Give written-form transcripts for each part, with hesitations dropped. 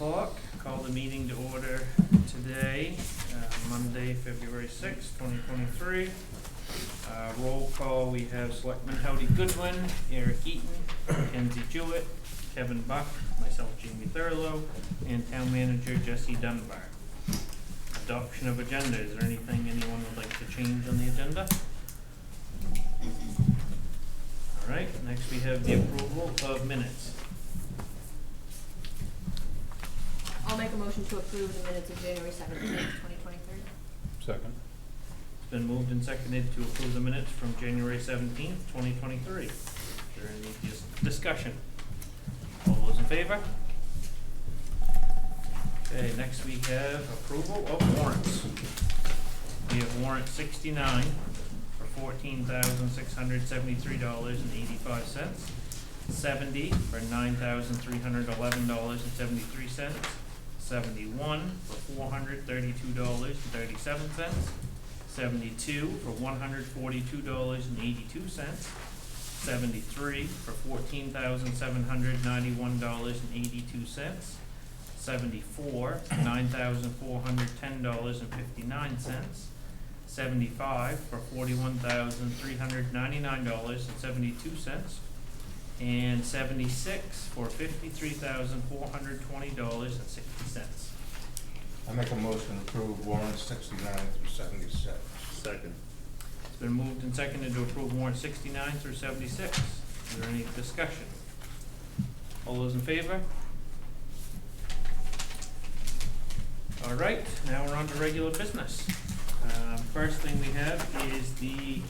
o'clock. Call the meeting to order today, Monday, February 6th, 2023. Roll call, we have Selectman Howdy Goodwin, Eric Eaton, Kenzie Jewett, Kevin Buck, myself Jamie Thurlow, and Town Manager Jesse Dunbar. Adoption of agenda. Is there anything anyone would like to change on the agenda? Alright, next we have the approval of minutes. I'll make a motion to approve the minutes of January 17th, 2023. Second. It's been moved and seconded to approve the minutes from January 17th, 2023. Is there any discussion? All those in favor? Okay, next we have approval of warrants. We have warrant 69 for $14,673.85, 70 for $9,311.73, 71 for $432.37, 72 for $142.82, 73 for $14,791.82, 74 for $9,410.59, 75 for $41,399.72, and 76 for $53,420.60. I make a motion to approve warrants 69 through 76. Second. It's been moved and seconded to approve warrant 69 through 76. Is there any discussion? All those in favor? All right, now we're on to regular business. First thing we have is the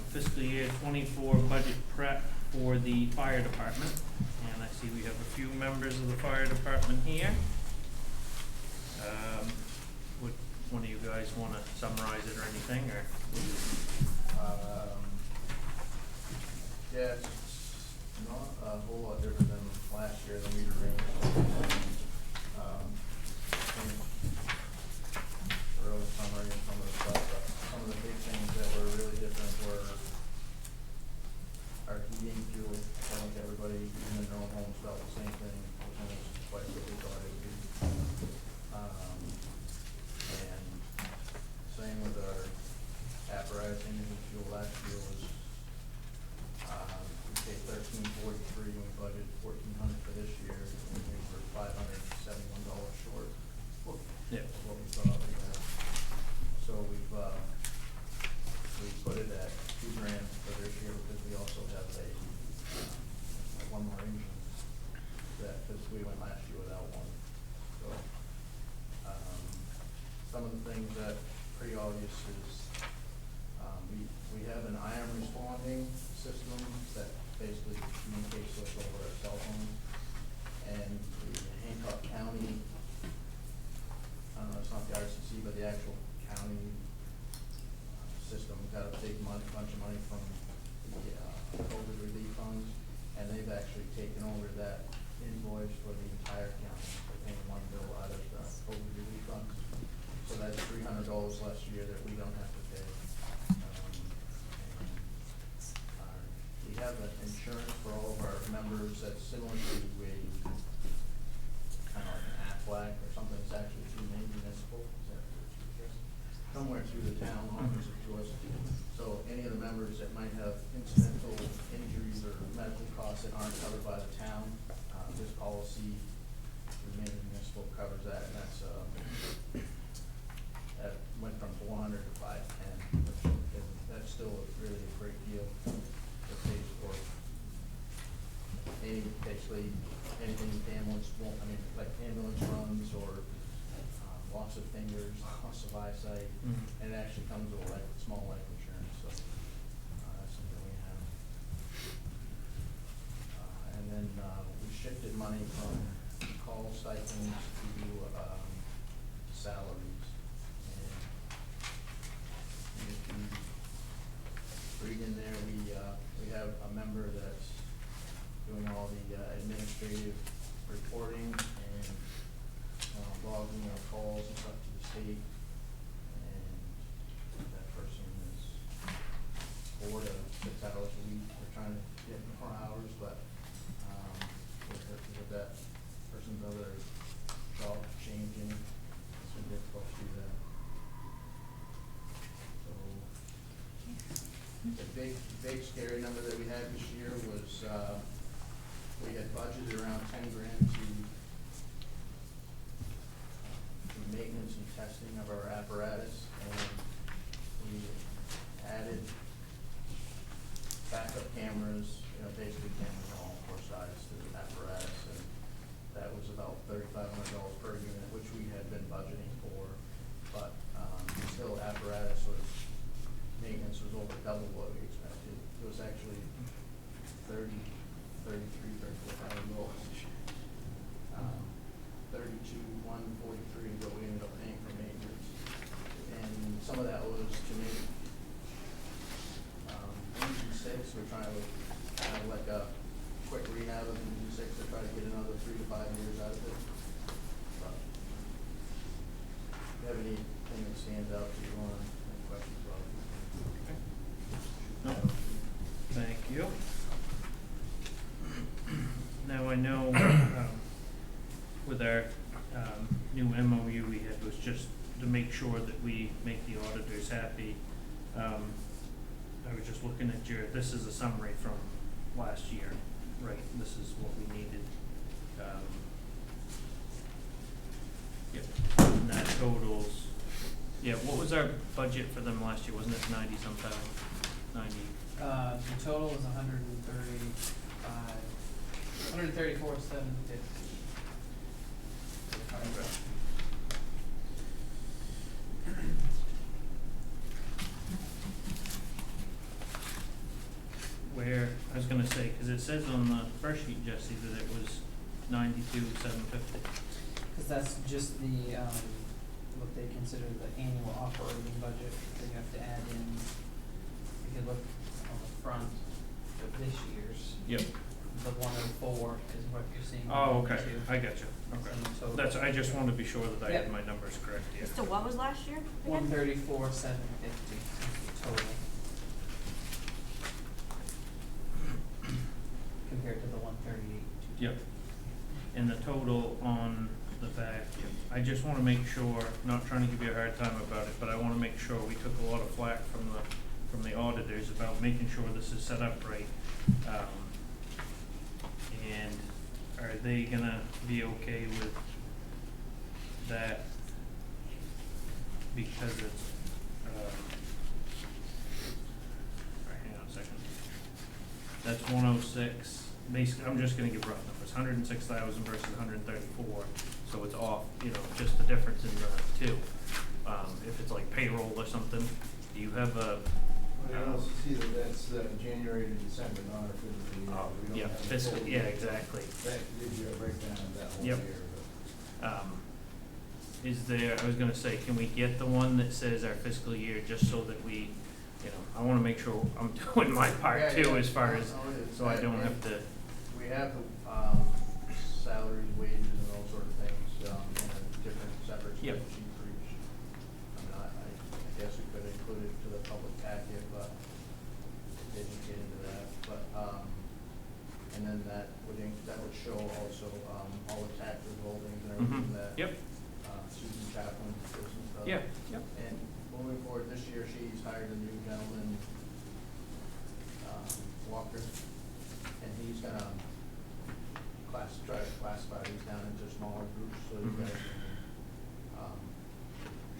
fiscal year 24 budget prep for the fire department. And I see we have a few members of the fire department here. Would one of you guys want to summarize it or anything, or? Yeah, it's not a whole lot different than last year. The meter range. Really summary and some of the stuff, but some of the big things that were really different were our heating fuel. I think everybody, even in their own homes, felt the same thing, which was quite what we thought it would be. And same with our apparatus engine fuel. Last year was we paid $13.43 and we budgeted $1,400 for this year, and we were $571 short. Yeah. Of what we thought we had. So we put it at $2,000 for this year because we also have one more engine because we went last year without one. So some of the things that are pretty obvious is we have an IM responding system that basically communicates with us over our cell phone, and the Hancock County, it's not the RCC, but the actual county system got a big bunch of money from the COVID relief funds, and they've actually taken over that invoice for the entire county. They're paying one bill out of the COVID relief funds. So that's $300 less year that we don't have to pay. We have an insurance for all of our members that's similar to a kind of like an Aflac or something that's actually through Maine Municipal. Is that somewhere through the town offers it to us? So any of the members that might have incidental injuries or medical costs that aren't covered by the town, this policy through Maine Municipal covers that, and that's that went from $400 to $510, which that's still really a great deal. It pays for basically anything ambulance won't, like ambulance runs or loss of fingers, loss of eyesight, and it actually comes with a small life insurance, so that's something we have. And then we shifted money from call stipends to salaries. And if you read in there, we have a member that's doing all the administrative reporting and logging our calls and stuff to the state, and that person is 4 to 6 hours a week. We're trying to get more hours, but with that person's other big scary number that we had this year was, we had budgeted around 10 grand to maintenance and testing of our apparatus, and we added backup cameras, basically cameras on all four sides to the apparatus, and that was about $3,500 per unit, which we had been budgeting for, but, still apparatus maintenance was over double what we expected. It was actually $34,000 this year. 32,143 is what we ended up paying for maintenance, and some of that was to make engine 6. We're trying to kind of like a quick rehab of engine 6 to try to get another 3 to 5 years out of it. But, do you have anything that stands out to you on any questions about it? No. Thank you. Now, I know, with our, new MOU we had was just to make sure that we make the auditors happy. I was just looking at this is a summary from last year, right? This is what we needed. Yep, and that totals, yeah, what was our budget for them last year? Wasn't it 90-some thousand? 90? The total is 134,750. Where, I was gonna say, cause it says on the first sheet, Jesse, that it was 92,750. Because that's just the, what they consider the annual operating budget, that you have to add in. If you look on the front of this year's, Yep. the 104 is what you're seeing. Oh, okay, 92. I got you, okay. And total. That's, I just wanted to be sure that I had Yep. my numbers correct, yeah. So what was last year again? 134,750 total. Compared to the 138,250. Yep. And the total on the back, I just wanna make sure, not trying to give you a hard time about it, but I wanna make sure we took a lot of flack from the auditors about making sure this is set up right. And are they gonna be okay with that? Because it's, alright, hang on a second. That's 106, basically, I'm just gonna give rough numbers, 106,000 versus 134, so it's off, just the difference in the two. If it's like payroll or something, do you have a? Well, see that that's January to December, not our fiscal year. Oh, We don't yeah, have a fiscal, full yeah, year. exactly. That gives you a breakdown of that whole Yep. year. Is there, I was gonna say, can we get the one that says our fiscal year, just so that we, I wanna make sure I'm doing my part Yeah, too, yeah. as far as, No, it is. so I don't And have to, we have the, salaries, wages, and those sort of things, in a different separate Yep. spreadsheet for each. I guess we could include it to the public packet, but didn't get into that, but, and then that would show also, all the tax withholdings and everything that. yep, Susan Chaplin does and stuff. yeah, yep, And moving forward this year, she's hired a new gentleman, Walker, and he's gonna try to classify these down into smaller groups, so you Mhm. guys can,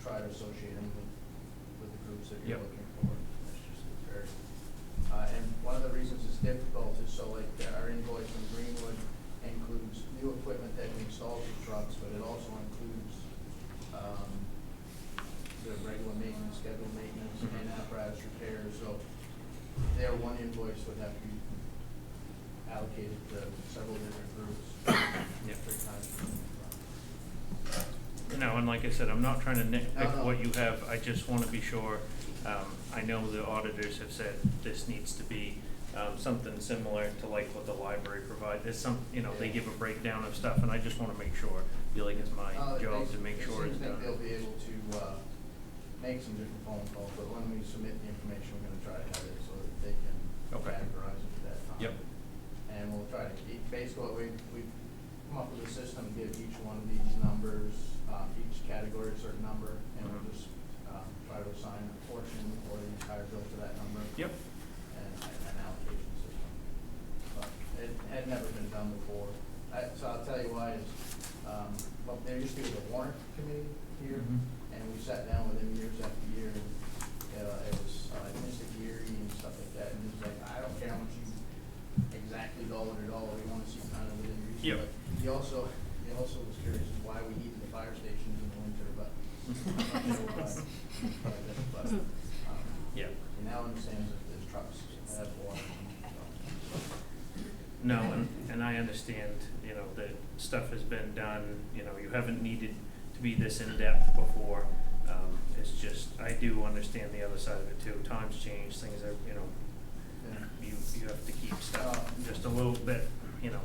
try to associate him with the groups that you're Yep. looking for. That's just very, and one of the reasons it's difficult is so like our invoice from Greenwood includes new equipment that we installed with trucks, but it also includes, the regular maintenance, scheduled maintenance, Mhm. and apparatus repairs, so their one invoice would have to be allocated to several different groups. Yep. 3 times. and like I said, I'm not trying to nitpick No. what you have, I just wanna be sure, I know the auditors have said this needs to be, something similar to like what the library provides, there's some, they give a breakdown of stuff, and I just wanna make sure, feel like it's my job to make sure it's They done. seem to think they'll be able to, make some different phone calls, but when we submit the information, we're gonna try to have it so that they can Okay. categorize it at that time. Yep. And we'll try to keep, basically what we've come up with a system, give each one of these numbers, each category a certain number, and we'll Mhm. just, try to assign a portion or the entire bill to that number. Yep, well, there used to be a warrant committee here, Mhm. and we sat down with him years after year, and, it was, Mr. Geary and stuff like that, and he was like, I don't care how much you exactly dollar to dollar, we wanna see kind of within reason. Yep. But he also was curious as why we heated the fire stations in the winter, but I'm not sure why. But, Yeah. he now understands that there's trucks that have water, so. No, and I understand, you know, that stuff has been done, you know, you haven't needed to be this in-depth before. It's just, I do understand the other side of it too. Times change, things are, you know, Yeah. you have to keep stuff just a little bit, you know,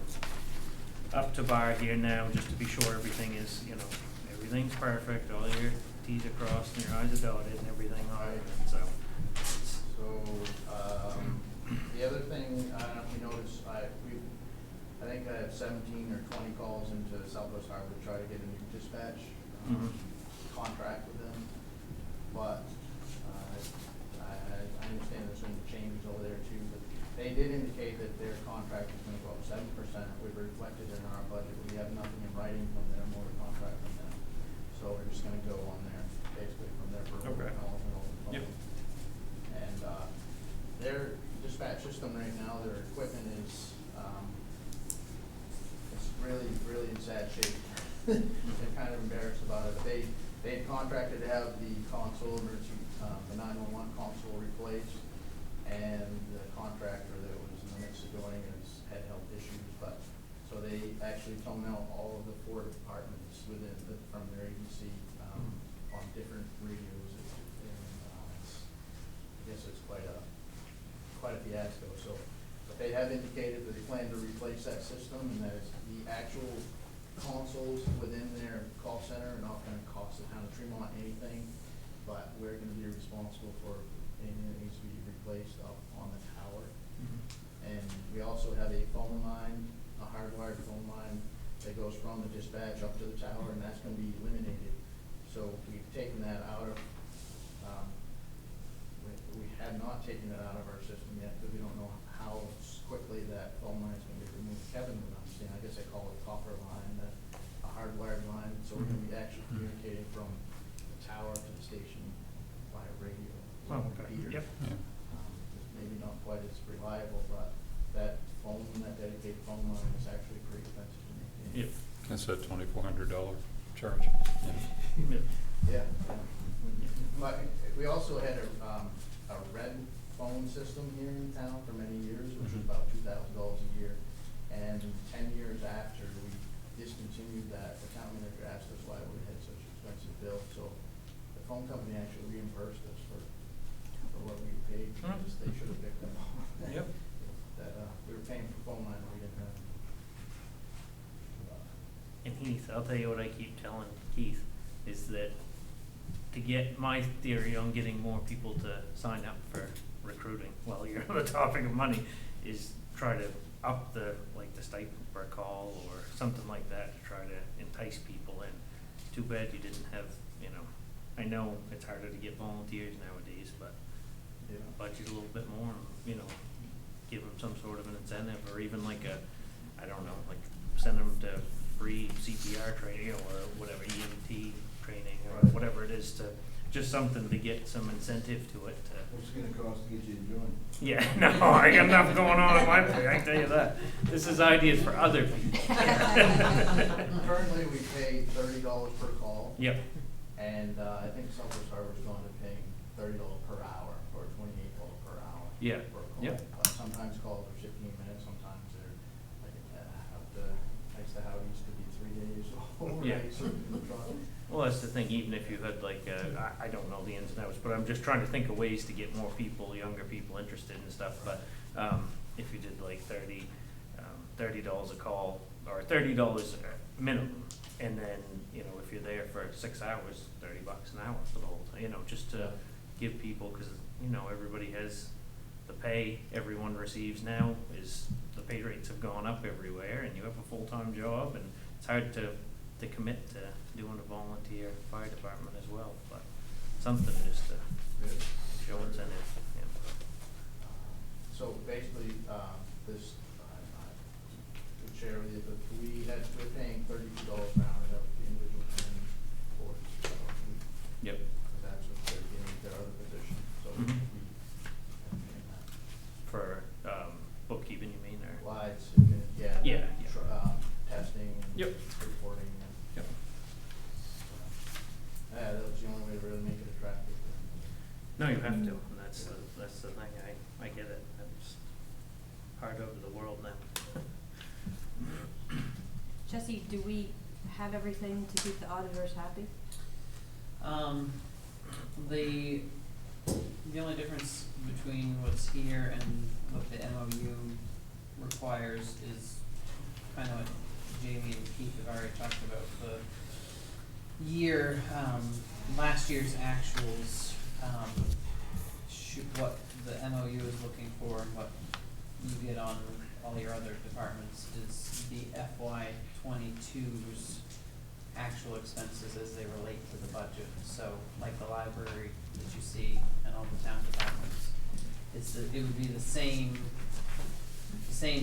up to bar here now, just to be sure everything is, you know, everything's perfect, all your T's are crossed and your I's are dotted and everything on it, so. it's- So, the other thing, I don't know if you noticed, I think I have 17 or 20 calls into Southwest Harbor to try to get a new dispatch Mhm. contract with them. But, I understand there's some changes over there too, but they did indicate that their contract is gonna go up 7%. We've reflected in our budget, we have nothing in writing from their motor contract from them. So we're just gonna go on there, basically from their verbal Okay. acknowledgement over the phone. Yep. And, their dispatch system right now, their equipment is, it's really in sad shape. They're kind of embarrassed about it. They had contracted to have the console, emergency, the 911 console replaced, and the contractor that was in the midst of doing it had health issues, but, so they actually toned out all of the 4 departments from their agency, on different radios, I guess it's quite a fiasco, so. But they have indicated that they plan to replace that system, and that the actual consoles within their call center are not gonna cost the town of Tremont anything, but we're gonna be responsible for anything that needs to be replaced up on the tower. And we also have a phone line, a hardwired phone line that goes from the dispatch up to the tower, and that's gonna be eliminated. So we've taken that out of, we have not taken it out of our system yet, because we don't know how quickly that phone line is gonna be removed. Kevin would understand, I guess they call it copper line, a hardwired line, so we're gonna be actually communicating from the tower to the station via radio. Oh, okay. Repeaters. Yep. Maybe not quite as reliable, but that dedicated phone line is actually pretty expensive to maintain. Yep. That's a $2,400 charge. Yep. Yeah. But we also had a red phone system here in town for many years, which was about $2,000 a year. And 10 years after we discontinued that, the town manager asked us why we had such expensive bills. So the phone company actually reimbursed us for what we paid, because they should have picked them up. Yep. That, we were paying for phone line that we didn't have. And Heath, I'll tell you what I keep telling Keith, is that to get my theory on getting more people to sign up for recruiting, while you're on the topic of money, is try to up the stipend per call or something like that to try to entice people in. Too bad you didn't have, you know, I know it's harder to get volunteers nowadays, but Yeah. budget a little bit more, you know, give them some sort of an incentive, or even like I don't know, like send them to free CPR training, or whatever, EMT training, or Right. whatever it is, to, just something to get some incentive to it, What's it gonna cost to get you to join? yeah, no, I got enough going on in my plate, I can tell you that. This is ideas for other people. Currently, we pay $30 per call. Yep, And I think Southwest Harbor's going to paying $30 per hour, or $28 per hour. Yeah, Per call. yep. Sometimes calls are 15 minutes, sometimes they're like, up to, thanks to how it used to be 3 days Yeah. overnight, so the truck. well, that's the thing, even if you had like, I don't know the ins and outs, but I'm just trying to think of ways to get more people, younger people interested in stuff, but, if you did like $30 a call, or $30 minimum, and then, you know, if you're there for 6 hours, $30 an hour for the whole time, you know, just to give people, cause, you know, everybody has, the pay everyone receives now is, the pay rates have gone up everywhere, and you have a full-time job, and it's hard to commit to doing a volunteer fire department as well, but something just to show incentive, yeah. So basically, this, to share with you, we're paying $32 an hour No, you have to, and that's the thing, I get it, it's hard over the world now. Jesse, do we have everything to keep the auditors happy? The only difference between what's here and what the MOU requires is kind of what Jamie and Keith have already talked about, the year, last year's actuals, what the MOU is looking for and what you get on all your other departments is the FY 22's actual expenses as they relate to the budget. So like the library that you see and all the town departments, it would be the same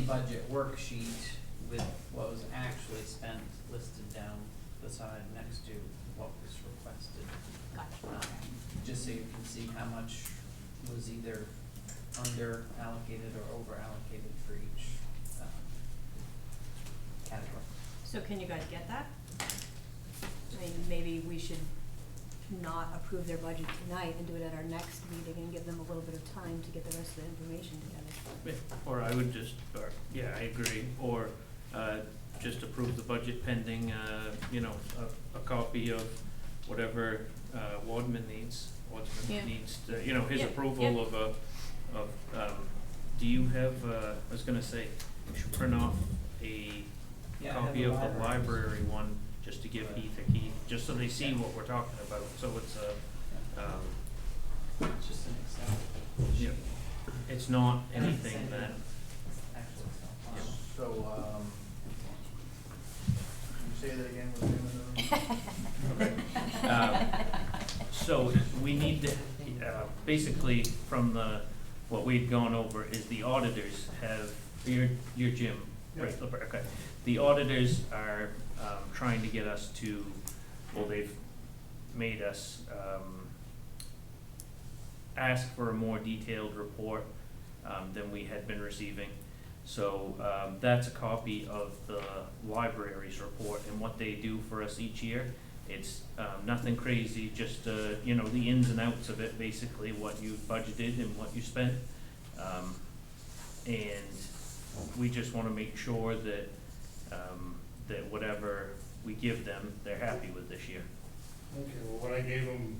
budget worksheet with what was actually spent listed down the side next to what was requested. Gotcha. Just so you can see how much was either under allocated or over allocated for each category. So can you guys get that? I mean, maybe we should not approve their budget tonight and do it at our next meeting and give them a little bit of time to get the rest of the information together. Yeah, or I would just, yeah, I agree, or, just approve the budget pending, a copy of whatever, Wadman needs. Yeah. Needs to, his Yeah, approval yeah. do you have, I was gonna say, you should print off a Yeah, I have copy the of the library. library one, just to give Heath a key, just so they see Yeah. what we're talking about, so it's It's just an Excel sheet. yeah. It's not And it's anything sent in that, actual Excel file. So, can you say that again with the name of the so we need to, basically, from what we've gone over is the auditors have, your Jim, right, okay. The auditors are, trying to get us to, well, they've made us, ask for a more detailed report, than we had been receiving. So, that's a copy of the library's report and what they do for us each year. It's, nothing crazy, just, the ins and outs of it, basically, what you budgeted and what you spent. And we just wanna make sure that, that whatever we give them, they're happy with this year. Okay, well, what I gave them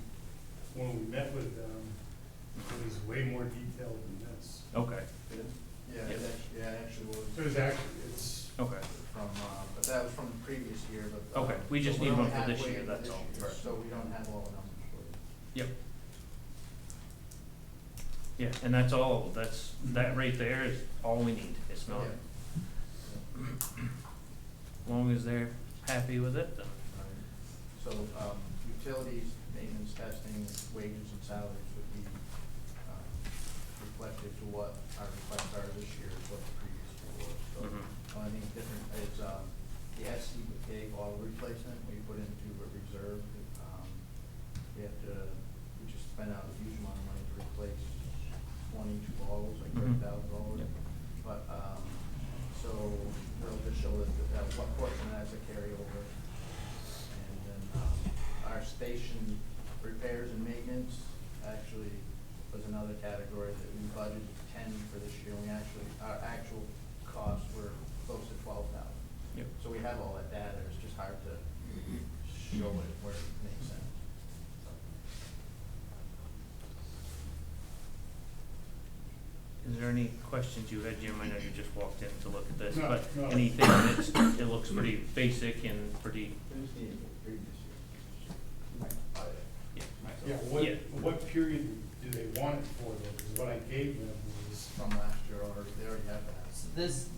when we met with them was way more detailed than this. Okay, Yeah, Yeah. it actually was. So it's okay, From, but that was from the previous year, but. Okay, we just so need we're one only for this halfway year, into that's this all. year, Right. So we don't have all the numbers for you. yep. Yeah, and that's all, that right there is all we need, it's not, Yeah. as long as they're happy with it, then. So, utilities, maintenance, testing, wages and salaries would be, reflective to what our requests are this year, is what the previous year was, so. Mhm. I think different, it's, the SCBA bottle replacement, we put into a reserve, we just spent out a huge amount of money to replace 22 bottles, like Mhm. $30,000. Yep. But, so they'll just show that what portion of that's a carryover. And then, our station repairs and maintenance actually was another category that we budgeted 10 for this year. Our actual costs were close to 12,000. Yep. So we have all that data, it's just hard to show it where it makes sense. Is there any questions you had, Jim? I know you just walked in to look at this, No, but no. anything that's, it looks pretty basic and pretty, We just need to get previous year. yeah. yeah, Yeah. what period do they want it for though? Because what I gave them was, From last year already, they already have that. So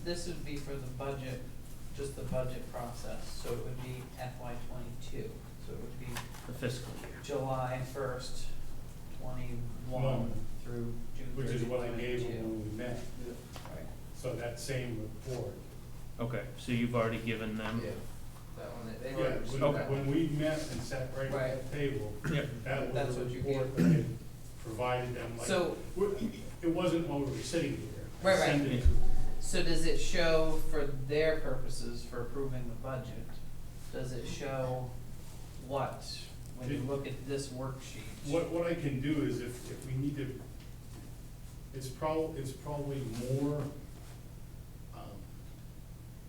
this would be for the budget, just the budget process, so it would be FY 22, so it would be The fiscal year. July 1st, 21 One. through June 30th, 22. which is what I gave them when we met. Right. So that same report. Okay, so you've already given them? Yeah, that one, they Yeah, already received when, that when one. we met and sat right Right. at the table, Yep. that That's was what the you report gave. that I provided them, like, So, it wasn't while we were sitting here. I Right, sent right. it to them. so does it show for their purposes for approving the budget, does it show what when you look at this worksheet. What I can do is if we need to, it's probably more,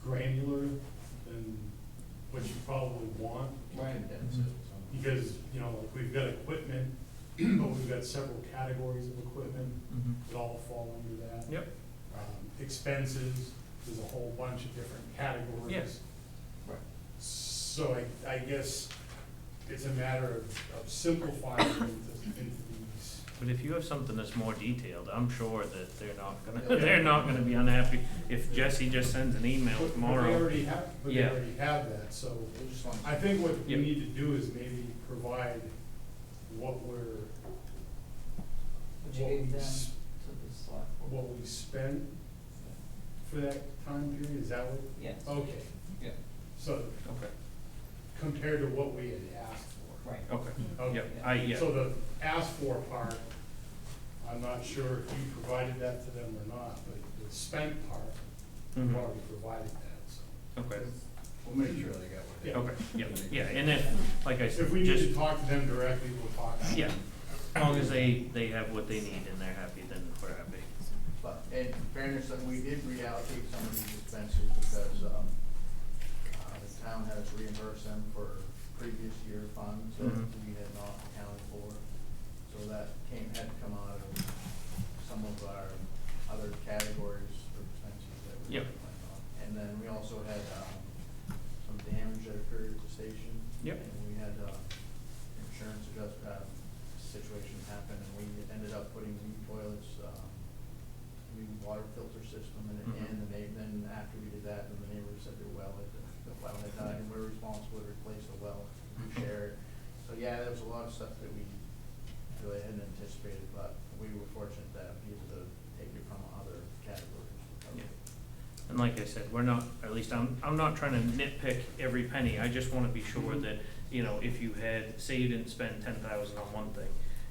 granular than what you probably want. Right. Condense it, so. Because, you know, like we've got equipment, but we've got several categories of equipment that all fall under that. Yep. Expenses, there's a whole bunch of different categories. Yes. Right. So I guess it's a matter of simplifying into these. But if you have something that's more detailed, I'm sure that they're not Yeah. gonna, they're not gonna be unhappy if Jesse just sends an email But tomorrow. they already have, Yeah. that, so They just want. I think what we Yep. need to do is maybe provide what we're, Would you What give we them s- to the select board? what we spent for that time period, is that what? Yes. Okay, Yeah. so Okay, compared to what we had asked for. Right. okay, Okay. yep, yeah. So the asked for part, I'm not sure if you provided that to them or not, but the spent part, you've Mhm. already provided that, so. Okay, We'll make sure they got what they. Yeah. okay, yeah, and if, like I said, If we need just, to talk to them directly, we'll talk. yeah, as long as they have what they need and they're happy, then we're happy. But in fairness, that we did reallocate some of these expenses because, the town had us reimburse them for previous year funds that Mhm. we had not accounted for. So that had to come out of some of our other categories for expenses that we Yep. went on. And then we also had, some damage that occurred at the station. Yep. And we had, insurance situation happen, and we ended up putting new toilets, new water filter system in it, Mhm. and then after we did that, then the neighbors said their well had died, and we're responsible to replace the well, we share it. So, yeah, there was a lot of stuff that we really hadn't anticipated, but we were fortunate to be able to take it from other categories. Yeah. And like I said, we're not, at least I'm not trying to nitpick every penny, I just wanna be sure that, you know, if you had, say you didn't spend 10,000 on one thing,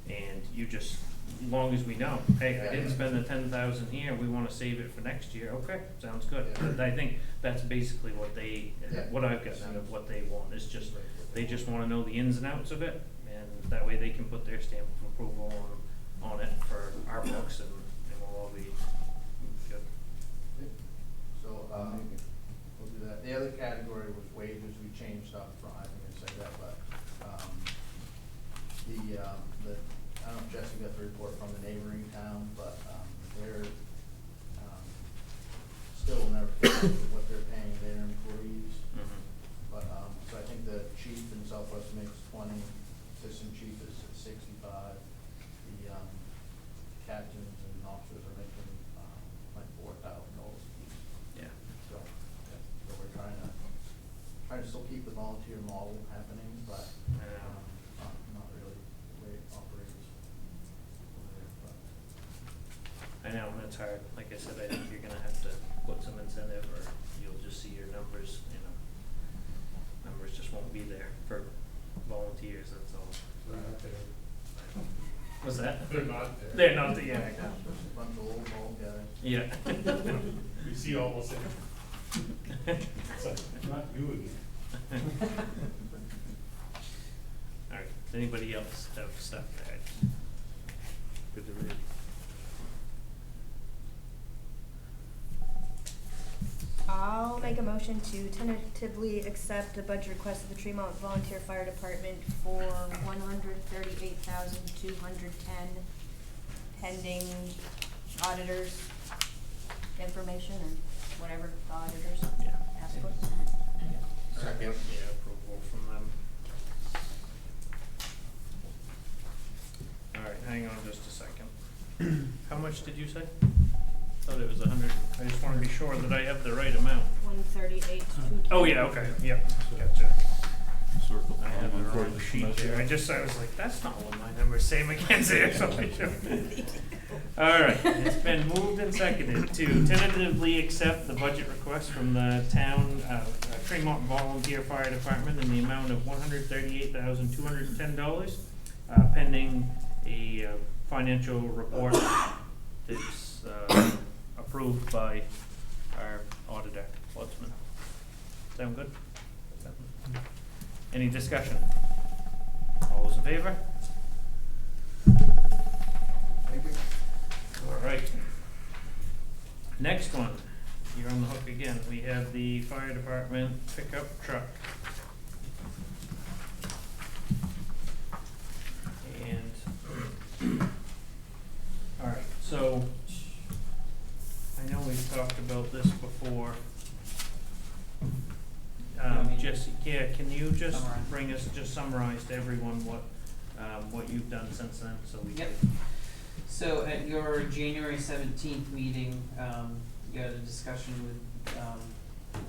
and you just, as long as we know, hey, I didn't spend the 10,000 here, we wanna save it for next year, okay, sounds good. Yeah. But I think that's basically what they, Yeah. what I've got out of what they want, is just, they just wanna know the ins and outs of it, and that way they can put their stamp of approval on it for our books, and we'll all be good. So, we'll do that. The other category was wages, we changed up front, I think I said that, but, I don't know if Jesse got the report from the neighboring town, but, they're, still never what they're paying their employees. But, so I think the chief in Southwest makes 20, assistant chief is at 65. The, captains and officers are making, like $4,000 each. Yeah. So, we're trying to still keep the volunteer model happening, but, not really the way it operates over there, but. I know, it's hard, like I said, I think you're gonna have to put some incentive, or you'll just see your numbers, you know, numbers just won't be there for volunteers, that's all. They're not there. What's that? They're not there. They're not, yeah, I know. Just a bunch of old bald guys. Yeah. We see almost anything. It's like, not you again. All right, does anybody else have stuff to add? Good to read. I'll make a motion to tentatively accept the budget request of the Tremont Volunteer Fire Department for $138,210 pending auditors' information or whatever the auditors Yeah. ask for. Second. Yeah, approval from them. All right, hang on just a second. How much did you say? Thought it was 100, I just wanna be sure that I have the right amount. 138,210. Oh, yeah, okay, yep, gotcha. Circle. I have the wrong sheet there, I was like, that's not what my numbers say, Mackenzie, or something. All right, it's been moved and seconded to tentatively accept the budget request from the town, Tremont Volunteer Fire Department in the amount of $138,210, pending a financial report that's approved by our auditor, Watson. Sound good? Any discussion? All those in favor? Thank you. All right. Next one, you're on the hook again. We have the fire department pickup truck. And, all right, so I know we've talked about this before. Jesse, yeah, can you just Summarize. just summarize to everyone what you've done since then, so we Yep. can. So at your January 17th meeting, you had a discussion with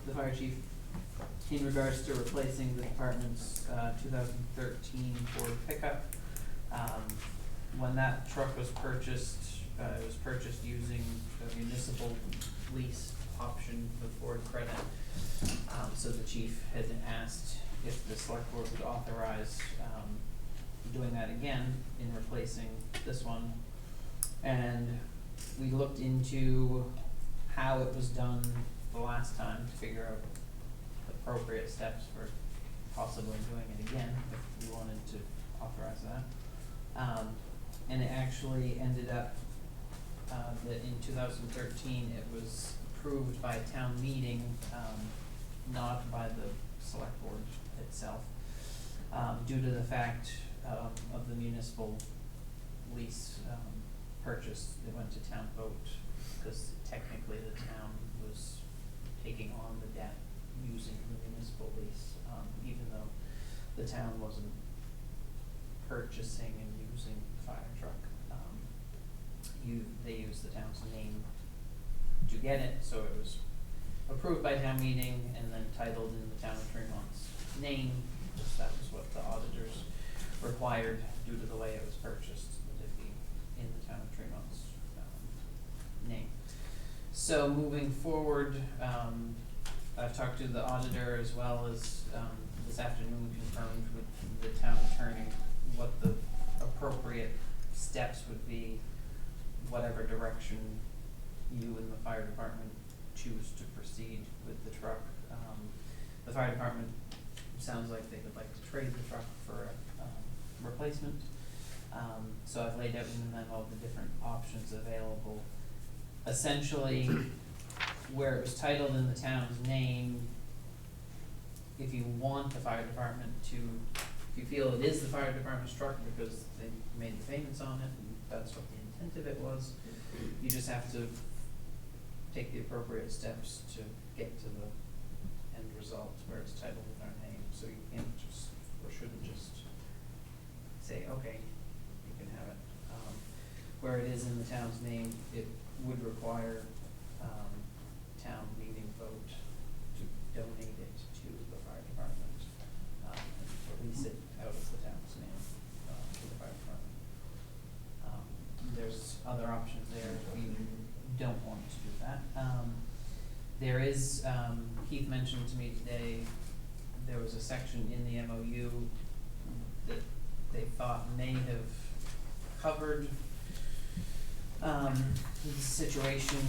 the fire chief in regards to replacing the department's 2013 Ford pickup. When that truck was purchased, it was purchased using the municipal lease option with Ford Credit. So the chief had asked if the select board would authorize doing that again in replacing this one. And we looked into how it was done the last time to figure out appropriate steps for possibly doing it again, if we wanted to authorize that. And it actually ended up that in 2013, it was approved by town meeting, not by the select board itself, due to the fact of the municipal lease purchase. It went to town vote because technically the town was taking on the debt using the municipal lease, even though the town wasn't purchasing and using the fire truck. They used the town's name to get it, so it was approved by town meeting and then titled in the town of Tremont's name. That was what the auditors required due to the way it was purchased, that it be in the town of Tremont's name. So moving forward, I've talked to the auditor as well as this afternoon confirmed with the town attorney what the appropriate steps would be, whatever direction you and the fire department choose to proceed with the truck. The fire department sounds like they would like to trade the truck for a replacement. So I've laid out in the memo the different options available. Essentially, where it was titled in the town's name, if you want the fire department to, if you feel it is the fire department's truck because they made the payments on it and that's what the intent of it was, you just have to take the appropriate steps to get to the end result where it's titled with our name. So you can't just, or shouldn't just say, okay, you can have it. Where it is in the town's name, it would require town meeting vote to donate it to the fire department, and release it out of the town's name to the fire department. There's other options there if you don't want to do that. There is, Keith mentioned to me today, there was a section in the MOU that they thought may have covered the situation.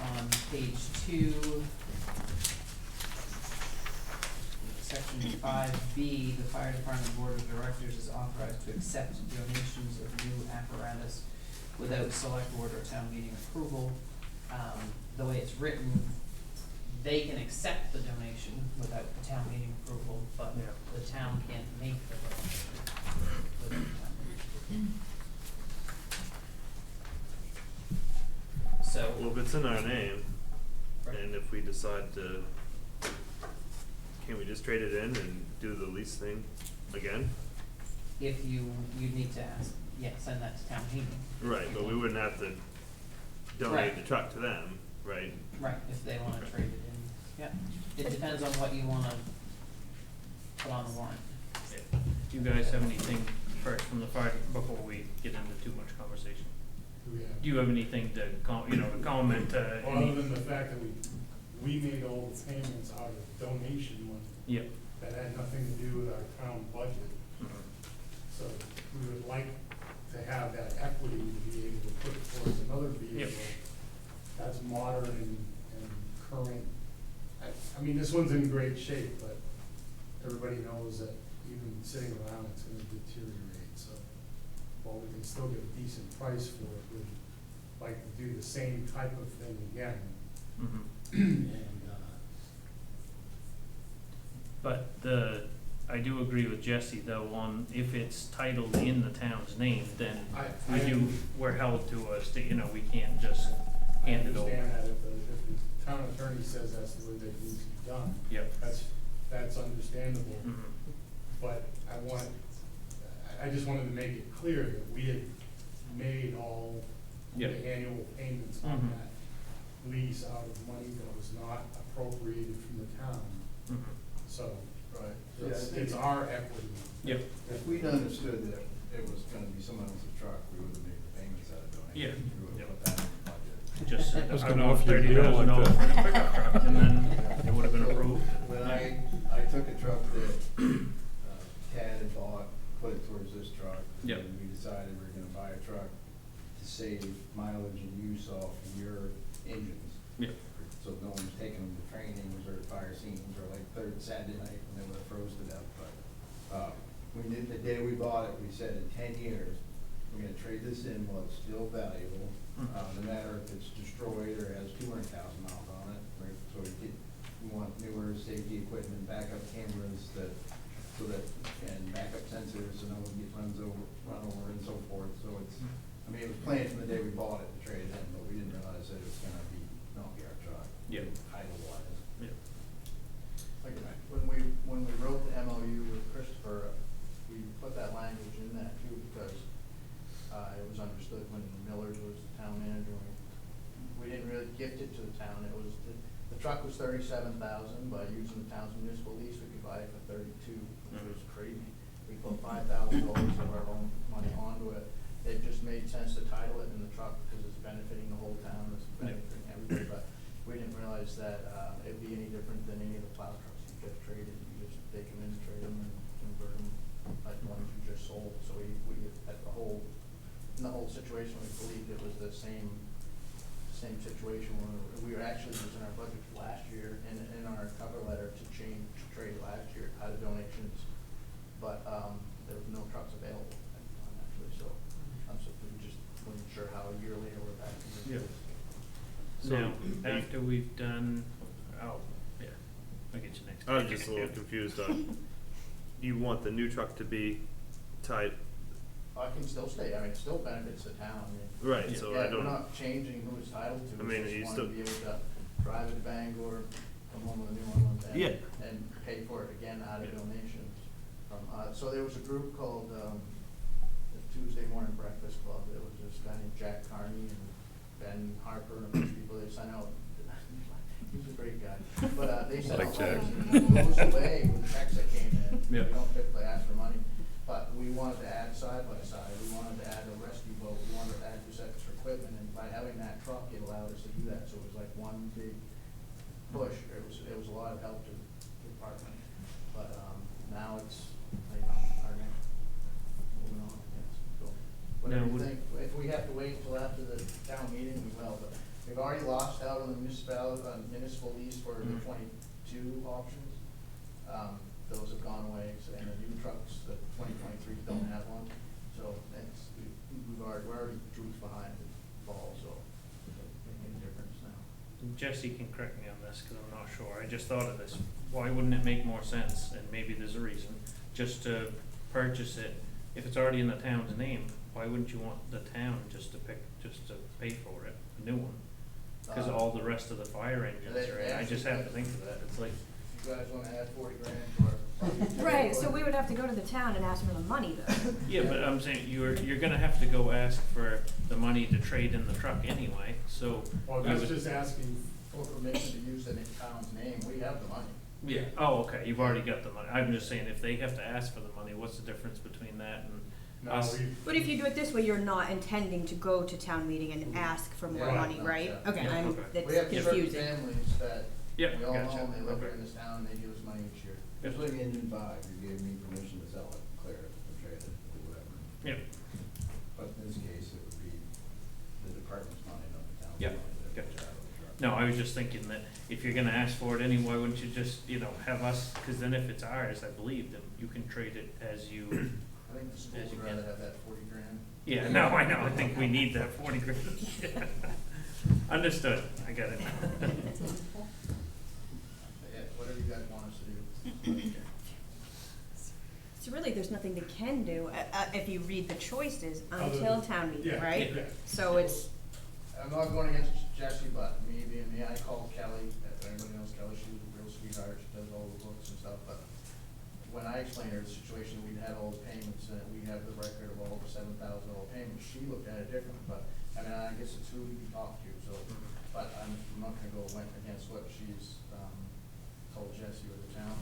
On page 2, section 5B, the fire department board of directors is authorized to accept donations of new apparatus without select board or town meeting approval. The way it's written, they can accept the donation without the town meeting approval, but the town can't make the donation without the town meeting approval. So, Well, if it's in our name, right. and if we decide to, can we just trade it in and do the lease thing again? If you'd need to ask, send that to town meeting. Right, but we wouldn't have to donate Right. the truck to them, right? Right, if they wanna trade it in, yeah. It depends on what you wanna put on the warrant. Do you guys have anything first from the fire, before we get into too much conversation? Do you have anything to to comment, Well, any? other than the fact that we made all the payments out of donation money, Yep. that had nothing to do with our town budget. Mhm. So we would like to have that equity to be able to put towards another vehicle that's modern and current. I mean, this one's in great shape, but everybody knows that, even sitting around, it's gonna deteriorate, so while we can still get a decent price for it, we'd like to do the same type of thing again. Mhm. And, But I do agree with Jesse though, on if it's titled in the town's name, then we're held to a you know, we can't just I hand it over. understand that if the town attorney says that's the way that needs to be done, Yep. that's understandable. Mhm. But I just wanted to make it clear that we had made all Yep. the annual payments on Mhm. that lease out of money that was not appropriated from the town. Mhm. So Right. it's our equity. Yep. If we'd understood that it was gonna be someone else's truck, we would have made the payments out of Yeah. donation. We would have put that in the budget. Just said, I was I gonna want offer you a $30,000 deal like for that. a pickup truck, and then it would have been approved. When I took a truck that Tad had bought, put it towards this truck. Yep. And we decided we were gonna buy a truck to save mileage and use off your engines. Yep. So no one's taking them to trainings or fire scenes or like third Saturday night when they would have froze to death, but, we did, the day we bought it, we said in 10 years, we're gonna trade this in while it's still valuable, no matter if it's destroyed or has 200,000 miles on it, right? So we want newer safety equipment, backup cameras so that, and backup sensors so no one run over and so forth, so it's, I mean, it was planned from the day we bought it to trade it in, but we didn't realize that it was gonna be not be our truck. Yep. Idle-wise. Yep. Like, when we wrote the MOU with Christopher, we put that language in that too, because, it was understood when Millers was the town manager, we didn't really gift it to the town, it was, the truck was $37,000, by using the town's municipal lease, we could buy it for 32, which was crazy. We put $5,000 of our own money onto it, it just made sense to title it in the truck, because it's benefiting the whole town, it's benefiting everybody, but we didn't realize that, it'd be any different than any of the plow trucks you just traded, you just take them in, trade them, and convert them like the ones you just sold, so we, in the whole situation, we believed it was the same situation when we were actually using our budget last year and in our cover letter to trade last year out of donations, but, there was no trucks available at the time actually, so, so we just wasn't sure how a year later we're back. Yeah. So Now, you- after we've done, I'll get you next. I was just a little confused on, you want the new truck to be tied, I can still stay, I mean, it still benefits the town, I mean. right, so I Yeah, we're don't, not changing who it's titled to, I mean, we you just still- wanna be able to drive it to Bangor, come home with a new one, Yeah. and pay for it again out of donations. So there was a group called, the Tuesday Morning Breakfast Club, there was this guy named Jack Carney and Ben Harper and a bunch of people, they sent out, he's a great guy, but, they sent Like out Jack. letters, goes away with the checks that came in. Yeah. We don't typically ask for money, but we wanted to add side by side, we wanted to add a rescue boat, we wanted to add this extra equipment, and by having that truck, it allowed us to do that, so it was like one big push, it was a lot of help to the department, but, now it's, you know, our next, moving on, I guess, so. Whatever Now, you would- think, if we have to wait until after the town meeting, we will, but we've already lost out on the municipal lease for the Mhm. 22 options. Those have gone away, so, and the new trucks, the 2023s don't have one, so it's, we're already 2 weeks behind the fall, so it doesn't make any difference now. Jesse can correct me on this, cause I'm not sure, I just thought of this, why wouldn't it make more sense, and maybe there's a reason, just to purchase it, if it's already in the town's name, why wouldn't you want the town just to pay for it, a new one? Cause all the rest of the fire engines They- are they in, I just actually- have to think of that, it's like, If you guys wanna add 40 grand for it. Right, so we would have to go to the town and ask for the money though. yeah, but I'm saying, you're gonna have to go ask for the money to trade in the truck anyway, so. Well, you that's would- just asking, For permission to use the town's name, we have the money. Yeah, oh, okay, you've already got the money, I'm just saying, if they have to ask for the money, what's the difference between that and no, us? But if you do it this way, you're not intending to go to town meeting and ask for more Right. money, right? Yeah. Okay, Yeah, I'm, okay. that's We have certain confusing. families that Yeah, we all gotcha, know, and they live okay. in this town, and they give us money each year. Yes. Just like Engine 5, you gave me permission to sell it, clear it, and trade it, or whatever. Yeah, But in this case, it would be the department's money, not the town's Yeah, money. that gotcha. goes out of the truck. No, I was just thinking that if you're gonna ask for it anyway, why wouldn't you just, have us, cause then if it's ours, I believe, then you can trade it as you, I think the school As you would can. rather have that 40 grand. yeah, no, I know, I think we need that 40 grand. Understood, I got it. But yeah, whatever you guys want us to do. So really, there's nothing they can do, if you read the choices, Other until than- town meeting, yeah, right? yeah. So it's, I'm not going against Jesse, but me being me, I called Kelly, if anybody knows Kelly, she's a real sweetheart, she does all the books and stuff, but when I explained her the situation, we'd had all the payments, and we have the record of all the $7,000 payments, she looked at it different, but, I mean, I guess it's who you talk to, so, but I'm not gonna go against what she's, told Jesse or the town,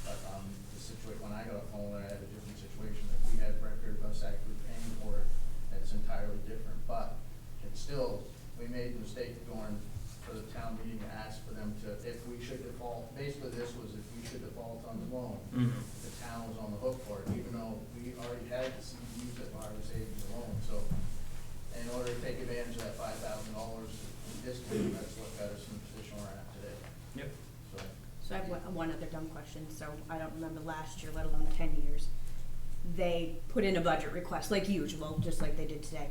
but, the situation, when I got a phone, I had a different situation, if we had record of us actually paying for it, that's entirely different, but it's still, we made the mistake of going for the town meeting to ask for them to, if we should default, basically this was if we should default on the loan, the town was on the hook for it, even though we already had the CDs that were already saving the loan, so in order to take advantage of that $5,000 in discount, that's what got us in the position we're at today, Yep. so. so I have one other dumb question, so I don't remember last year, let alone 10 years. They put in a budget request, like usual, just like they did today,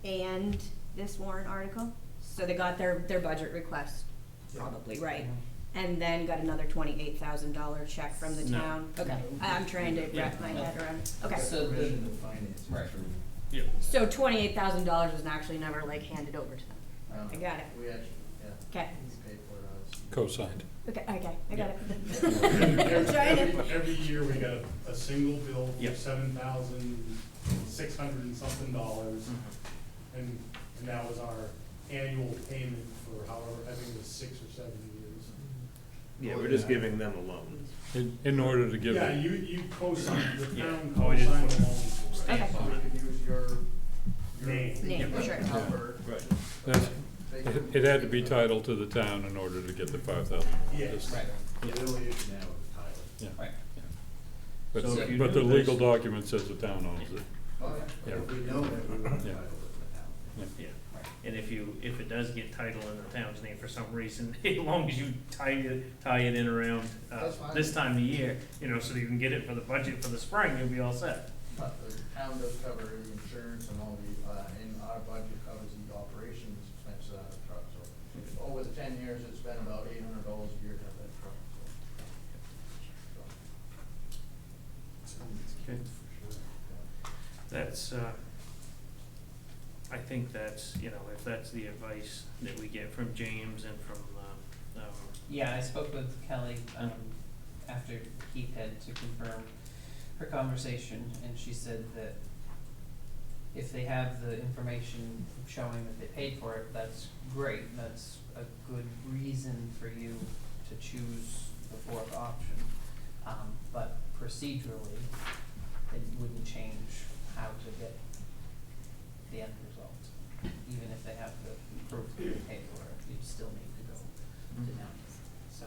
and this warrant article, so they got their budget request, probably, right? And then got another $28,000 check from the No. town, okay, I'm trying to Yeah. wrap my head around it, okay. So the- Permission to finance it Right. through. Yep. So $28,000 was actually never like handed over to them, I got it, We actually, yeah, okay, we paid for it, Co-signed. okay, I got it. Every year, we got a single bill Yep. for $7,600 and something dollars, and that was our annual payment for however, I think it was 6 or 7 years. Yeah, we're just giving them a loan. In order to give Yeah, it, you co-signed, the Yeah. town Oh, we did co-signed put the a loan for it. stamp Okay. on We it. could use your Name. Name, Yep. sure. number. Right. that's, They it could- it had to be titled to the town in order to get the 5,000. Yes. Right, The only issue now is the title. Yeah. right. But, So if you but do the this- legal document says the town owns it. Oh, yeah. Yeah. If we know that, we want to Yeah. title it to the town. Yeah. Yeah, and if it does get title in the town's name for some reason, as long as you tie it in around, That's fine. this time of year, so that you can get it for the budget for the spring, you'll be all set. But the town does cover the insurance and all the, and our budget covers the operations expenses on the truck, so. Over the 10 years, it's been about $800 a year to have that truck, so. Okay. That's, I think that's, if that's the advice that we get from James and from, Yeah, I spoke with Kelly, after Keith had to confirm her conversation, and she said that if they have the information showing that they paid for it, that's great, that's a good reason for you to choose the fourth option. But procedurally, it wouldn't change how to get the end result. Even if they have the proof that they paid for it, you'd still need to go to town. So,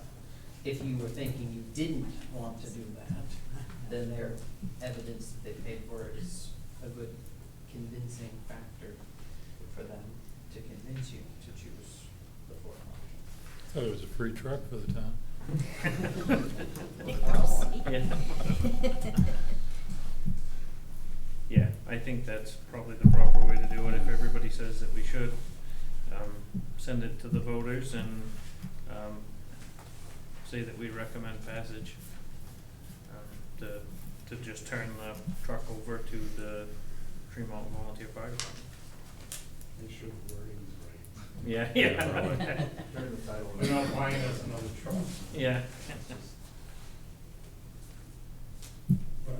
if you were thinking you didn't want to do that, then their evidence that they paid for it is a good convincing factor for them to convince you to choose the fourth option. Thought it was a free truck for the town. Yeah, I think that's probably the proper way to do it, if everybody says that we should, send it to the voters and, say that we recommend passage, to just turn the truck over to the Tremont Volunteer Fire Department. Make sure the wording's right. Yeah, Turn the title. They're not buying us another truck. yeah. But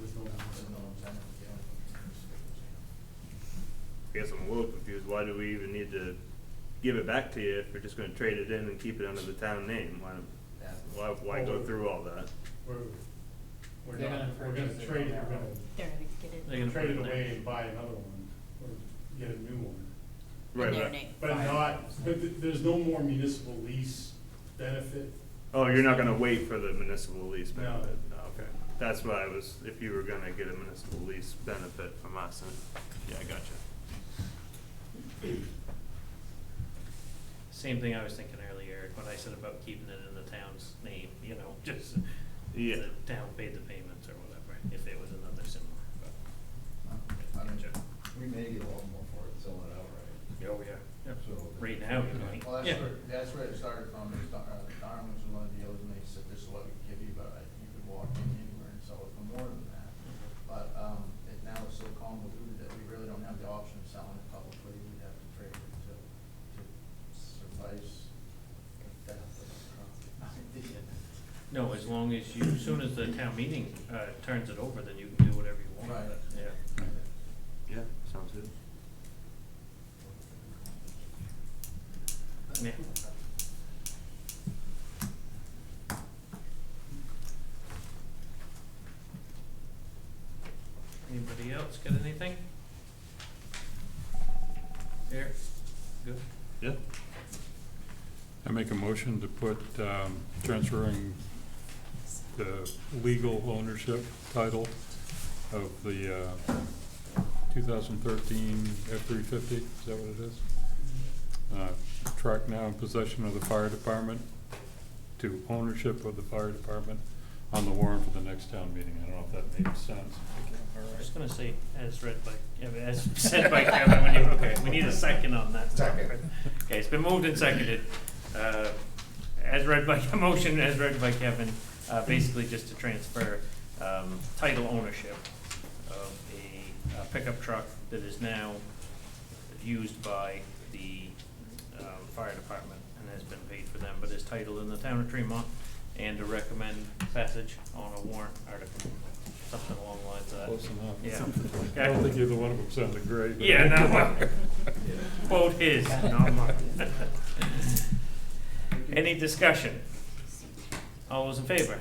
there's no. I guess I'm a little confused, why do we even need to give it back to you if we're just gonna trade it in and keep it under the town name? Why go through all that? We're They're not, gonna we're gonna purchase it trade it, on we're their gonna own. They're gonna get it They're gonna trade put it in there. away and buy another one, or get a new one. in Right, their right. name. But there's no more municipal lease benefit. Oh, you're not gonna wait for the municipal lease No. benefit? Oh, okay. that's why I was, if you were gonna get a municipal lease benefit from us, and, yeah, I gotcha. Same thing I was thinking earlier, when I said about keeping it in the town's name, you know, just Yeah. the town paid the payments or whatever, if it was another similar, but. I mean, Gotcha. we may get a little more for it, selling it outright. Oh, yeah. Yep. So. Right now, you might. Well, Yeah. that's where it started from, is Darwin was one of the dealers, and they said, this is what we can give you, but you could walk in anywhere and sell it for more than that. But, now it's so convoluted that we really don't have the option of selling it publicly, we'd have to trade it to suffice the theft of the property. No, as long as you, as soon as the town meeting, turns it over, then you can do whatever you want with it, Right. yeah. Yeah, sounds good. Yeah. Anybody else got anything? Eric, good? Yeah. I make a motion to put, transferring the legal ownership title of the, 2013 F-350, is that what it is? Truck now in possession of the fire department to ownership of the fire department on the warrant for the next town meeting. I don't know if that makes sense. I was gonna say, as read by, as said by Kevin, when you, okay, we need a second on that. Second. Okay, it's been moved and seconded, as read by, motion as read by Kevin, basically just to transfer, title ownership of a pickup truck that is now used by the, fire department and has been paid for them, but is titled in the town of Tremont, and to recommend passage on a warrant article, something along the lines of that. Close enough. Yeah. I don't think either one of them sounded great. but- Yeah, no, well, quote his, not mine. Any discussion? All those in favor?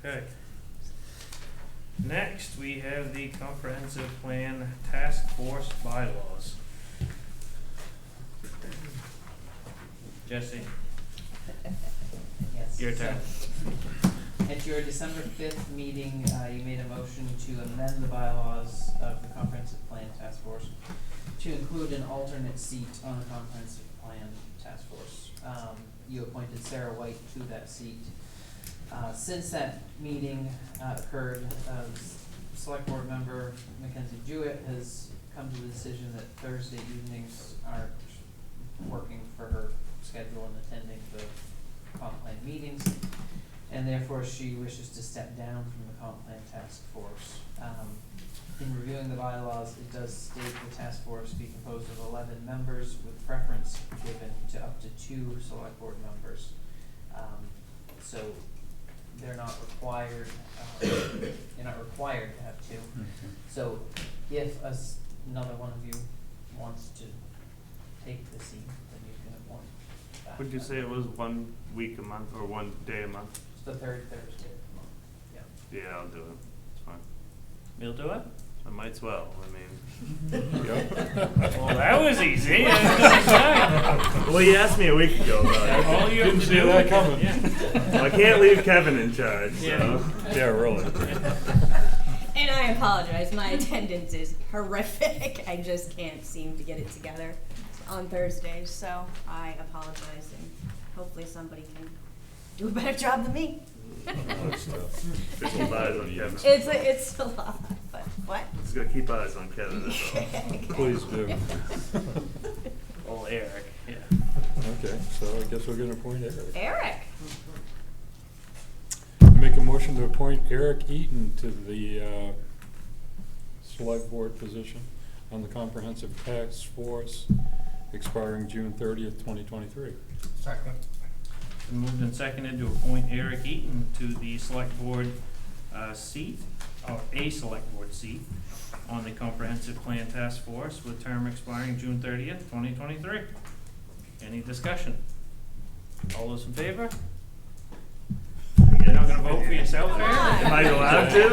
Okay. Next, we have the comprehensive plan task force bylaws. Jesse, Yes. your turn. At your December 5th meeting, you made a motion to amend the bylaws of the Comprehensive Plan Task Force to include an alternate seat on the Comprehensive Plan Task Force. You appointed Sarah White to that seat. Since that meeting occurred, Select Board member Mackenzie Jewett has come to the decision that Thursday evenings aren't working for her schedule and attending the comp plan meetings, and therefore she wishes to step down from the comp plan task force. In reviewing the bylaws, it does state the task force be composed of 11 members with preference given to up to 2 select board members. So they're not required, you're not required to have 2. So if another one of you wants to take the seat, then you can appoint that. Would you say it was 1 week a month or 1 day a month? It's the third Thursday of the month, yeah. Yeah, I'll do it. It's fine. You'll do it? I might as well. I mean, Well, that was easy. well, you asked me a week ago about it. All you have Didn't to see do. that coming. Yeah. Well, I can't leave Kevin in charge, so. Yeah. Yeah, really. And I apologize, my attendance is horrific. I just can't seem to get it together on Thursdays, so I apologize, and hopefully somebody can do a better job than me. Just keep eyes on Kevin. It's a lot, but what? Just gotta keep eyes on Kevin, that's all. Please do. Well, Eric, yeah. Okay, so I guess we're gonna appoint Eric. Eric. I make a motion to appoint Eric Eaton to the select board position on the comprehensive task force expiring June 30th, 2023. Second. Been moved and seconded to appoint Eric Eaton to the select board seat, or a select board seat, on the comprehensive plan task force with term expiring June 30th, 2023. Any discussion? All those in favor? You're not gonna vote for yourself, Eric? Am I allowed to?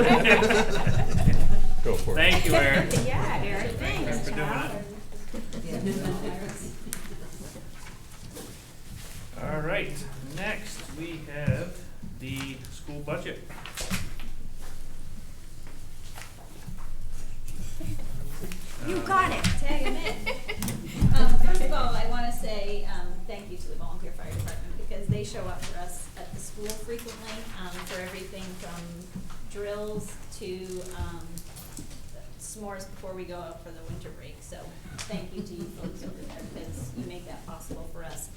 Go for it. Thank you, Eric. Yeah, Eric, thanks. For doing it. All right, next we have the school budget. You got it. Tag him in. First of all, I wanna say, thank you to the volunteer fire department, because they show up for us at the school frequently, for everything from drills to, s'mores before we go out for the winter break. So thank you to you folks over there, because you make that possible for us,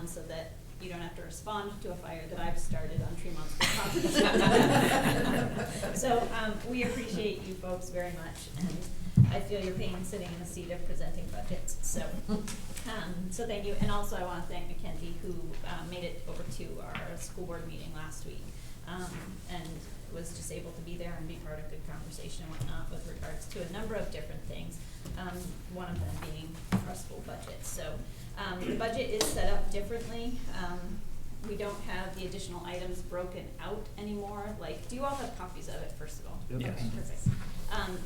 so that you don't have to respond to a fire that I've started on Tremont School property. So, we appreciate you folks very much, and I feel your pain sitting in the seat of presenting budgets, so, so thank you. And also I wanna thank Mackenzie, who, made it over to our school board meeting last week, and was just able to be there and be part of good conversation and whatnot with regards to a number of different things, one of them being our school budget. So, the budget is set up differently. We don't have the additional items broken out anymore. Like, do you all have copies of it, first of all? Yes. Okay, perfect.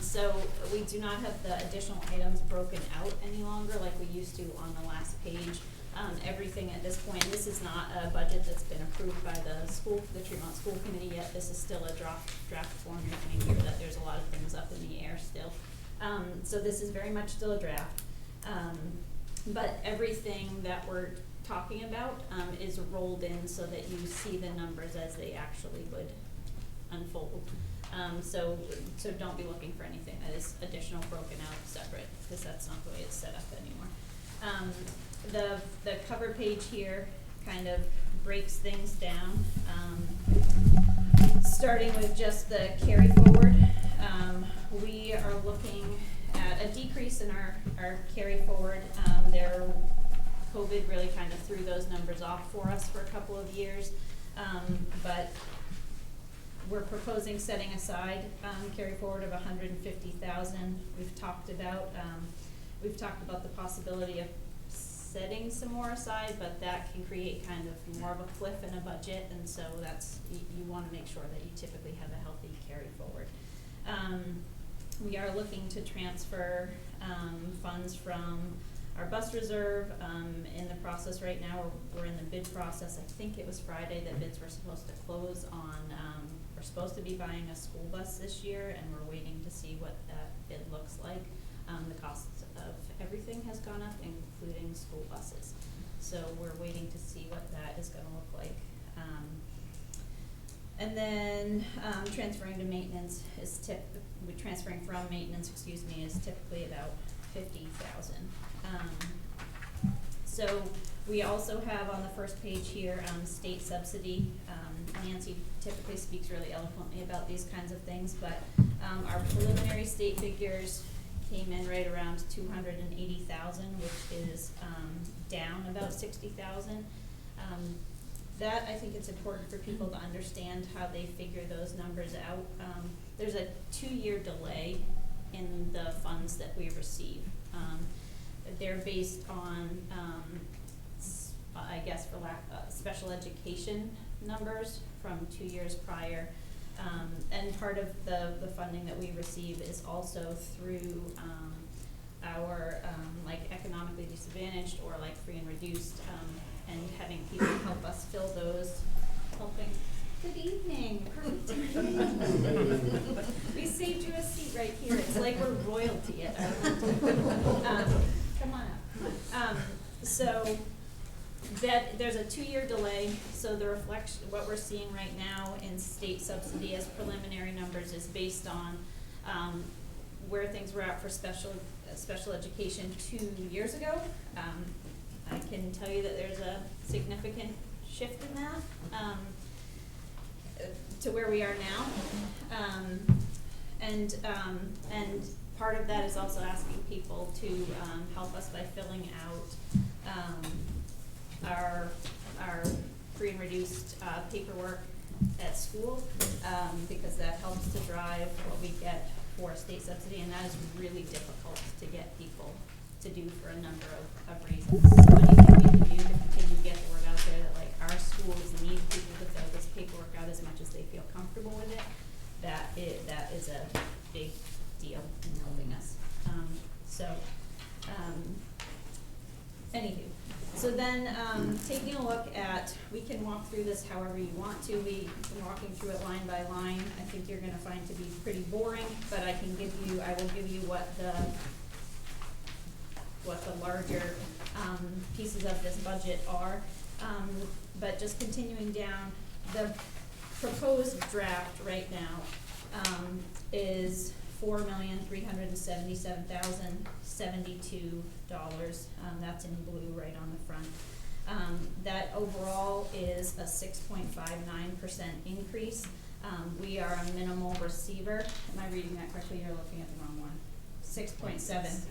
So we do not have the additional items broken out any longer like we used to on the last page. Everything at this point, this is not a budget that's been approved by the Tremont School Committee yet. This is still a draft form. You're going to hear that there's a lot of things up in the air still. So this is very much still a draft. But everything that we're talking about is rolled in so that you see the numbers as they actually would unfold. So don't be looking for anything that is additional, broken out, separate, because that's not the way it's set up anymore. The cover page here kind of breaks things down, starting with just the carry forward. We are looking at a decrease in our carry forward. COVID really kind of threw those numbers off for us for a couple of years, but we're proposing setting aside carry forward of $150,000. We've talked about the possibility of setting some more aside, but that can create kind of more of a cliff in a budget, and so you want to make sure that you typically have a healthy carry forward. We are looking to transfer funds from our bus reserve. In the process right now, we're in the bid process. I think it was Friday that bids were supposed to close on. We're supposed to be buying a school bus this year, and we're waiting to see what that bid looks like. The cost of everything has gone up, including school buses. So we're waiting to see what that is going to look like. And then transferring from maintenance is typically about $50,000. So we also have on the first page here state subsidy. Nancy typically speaks really eloquently about these kinds of things, but our preliminary state figures came in right around 280,000, which is down about 60,000. That I think it's important for people to understand how they figure those numbers out. There's a 2-year delay in the funds that we receive. They're based on, I guess, for lack special education numbers from 2 years prior. And part of the funding that we receive is also through our like economically disadvantaged or like free and reduced, and having people help us fill those, helping. Good evening, perfect timing. We saved you a seat right here. It's like we're royalty at our come on up. So that there's a 2-year delay, so the reflection, what we're seeing right now in state subsidy as preliminary numbers is based on where things were at for special education 2 years ago. I can tell you that there's a significant shift in that to where we are now, and part of that is also asking people to help us by filling out our free and reduced paperwork at school, because that helps to drive what we get for state subsidy, and that is really difficult to get people to do for a number of reasons. So anything we can do to continue to get the word out there that like our schools need people to fill this paperwork out as much as they feel comfortable with it, that is a big deal in helping us. Anywho, So then, taking a look at, we can walk through this however you want to. We've been walking through it line by line. I think you're gonna find to be pretty boring, but I will give you what the larger, pieces of this budget are. But just continuing down, the proposed draft right now, is $4,377,072. That's in blue right on the front. That overall is a 6.59% increase. We are a minimal receiver. Am I reading that correctly? You're looking at the wrong one. 6.7.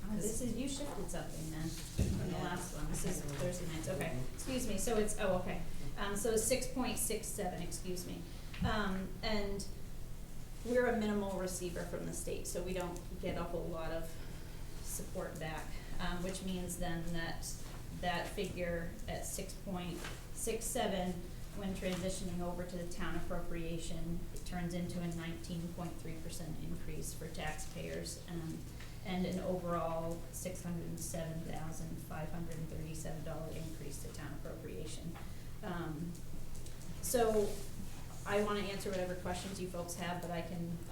Oh, this is, you shifted something then from the last one. This is Thursday nights. Okay, excuse me. So it's, oh, okay. So it's 6.67, excuse me. And we're a minimal receiver from the state, so we don't get a whole lot of support back, which means then that figure at 6.67, when transitioning over to the town appropriation, it turns into a 19.3% increase for taxpayers, and an overall $607,537 increase to town appropriation. So I wanna answer whatever questions you folks have, but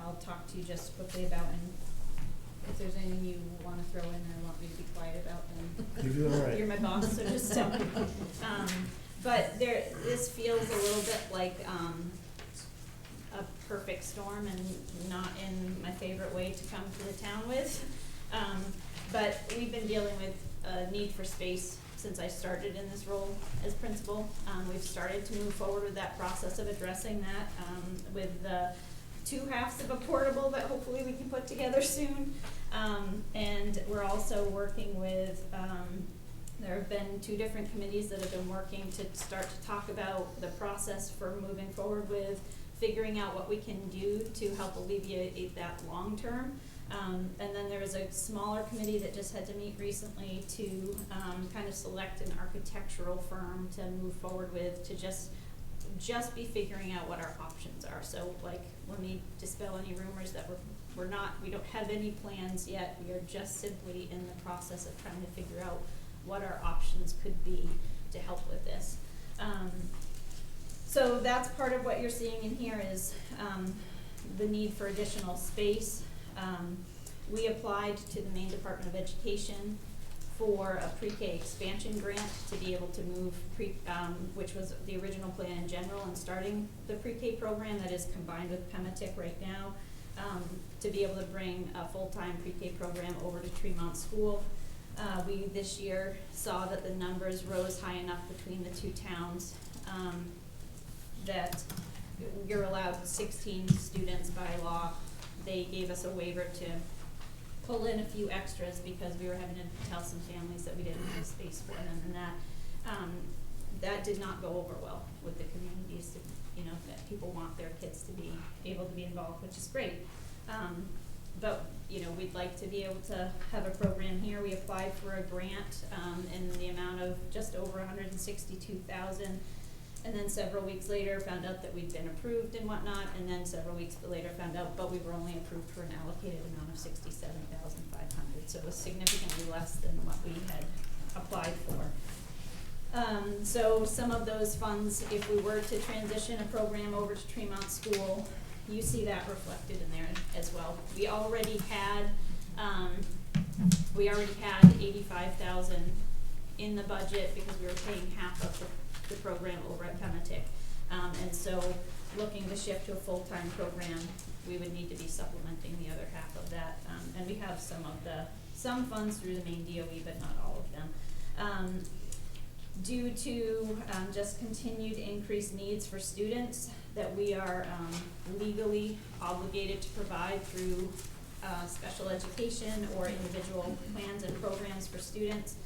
I'll talk to you just quickly about, and if there's anything you wanna throw in there, want me to be quiet about, then you're my boss, so just tell me. But this feels a little bit like, a perfect storm, and not in my favorite way to come to the town with. But we've been dealing with a need for space since I started in this role as principal. We've started to move forward with that process of addressing that, with the 2 halves of a portable that hopefully we can put together soon. And we're also working with, there have been 2 different committees that have been working to start to talk about the process for moving forward with figuring out what we can do to help alleviate that long term. And then there was a smaller committee that just had to meet recently to kind of select an architectural firm to move forward with, to just be figuring out what our options are. So like, let me dispel any rumors that we don't have any plans yet. We are just simply in the process of trying to figure out what our options could be to help with this. So that's part of what you're seeing in here is the need for additional space. We applied to the Maine Department of Education for a pre-K expansion grant to be able to move which was the original plan in general, and starting the pre-K program that is combined with PEMATIC right now, to be able to bring a full-time pre-K program over to Tremont School. We this year saw that the numbers rose high enough between the 2 towns that you're allowed 16 students by law. They gave us a waiver to pull in a few extras because we were having to tell some families that we didn't have space for them, and that did not go over well with the communities. That people want their kids to be able to be involved, which is great. But we'd like to be able to have a program here. We applied for a grant in the amount of just over $162,000. And then several weeks later found out that we'd been approved and whatnot, and then several weeks later found out, but we were only approved for an allocated amount of $67,500, so it was significantly less than what we had applied for. So some of those funds, if we were to transition a program over to Tremont School, you see that reflected in there as well. We already had $85,000 in the budget because we were paying half of the program over at PEMATIC. And so looking to shift to a full-time program, we would need to be supplementing the other half of that. And we have some funds through the Maine DOE, but not all of them. Due to just continued increased needs for students that we are legally obligated to provide through special education or individual plans and programs for students.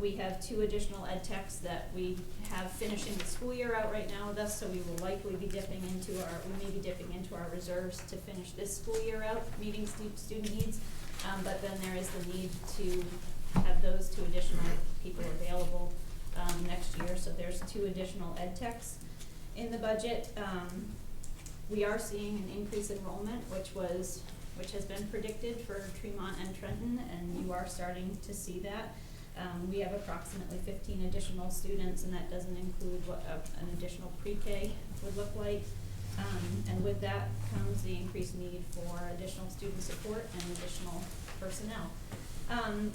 We have 2 additional ed techs that we have finishing the school year out right now with us, so we will likely be dipping into our reserves to finish this school year out, meeting student needs. But then there is the need to have those 2 additional people available next year. So there's 2 additional ed techs in the budget. We are seeing an increased enrollment, which has been predicted for Tremont and Trenton, and you are starting to see that. We have approximately 15 additional students, and that doesn't include what an additional pre-K would look like. And with that comes the increased need for additional student support and additional personnel.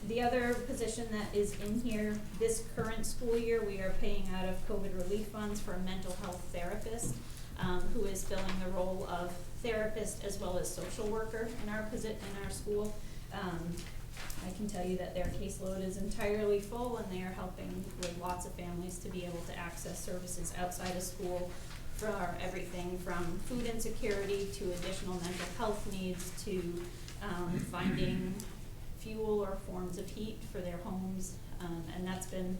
The other position that is in here, this current school year, we are paying out of COVID relief funds for a mental health therapist, who is filling the role of therapist as well as social worker in our school. I can tell you that their caseload is entirely full, and they are helping with lots of families to be able to access services outside of school for everything from food insecurity to additional mental health needs to finding fuel or forms of heat for their homes. And that's been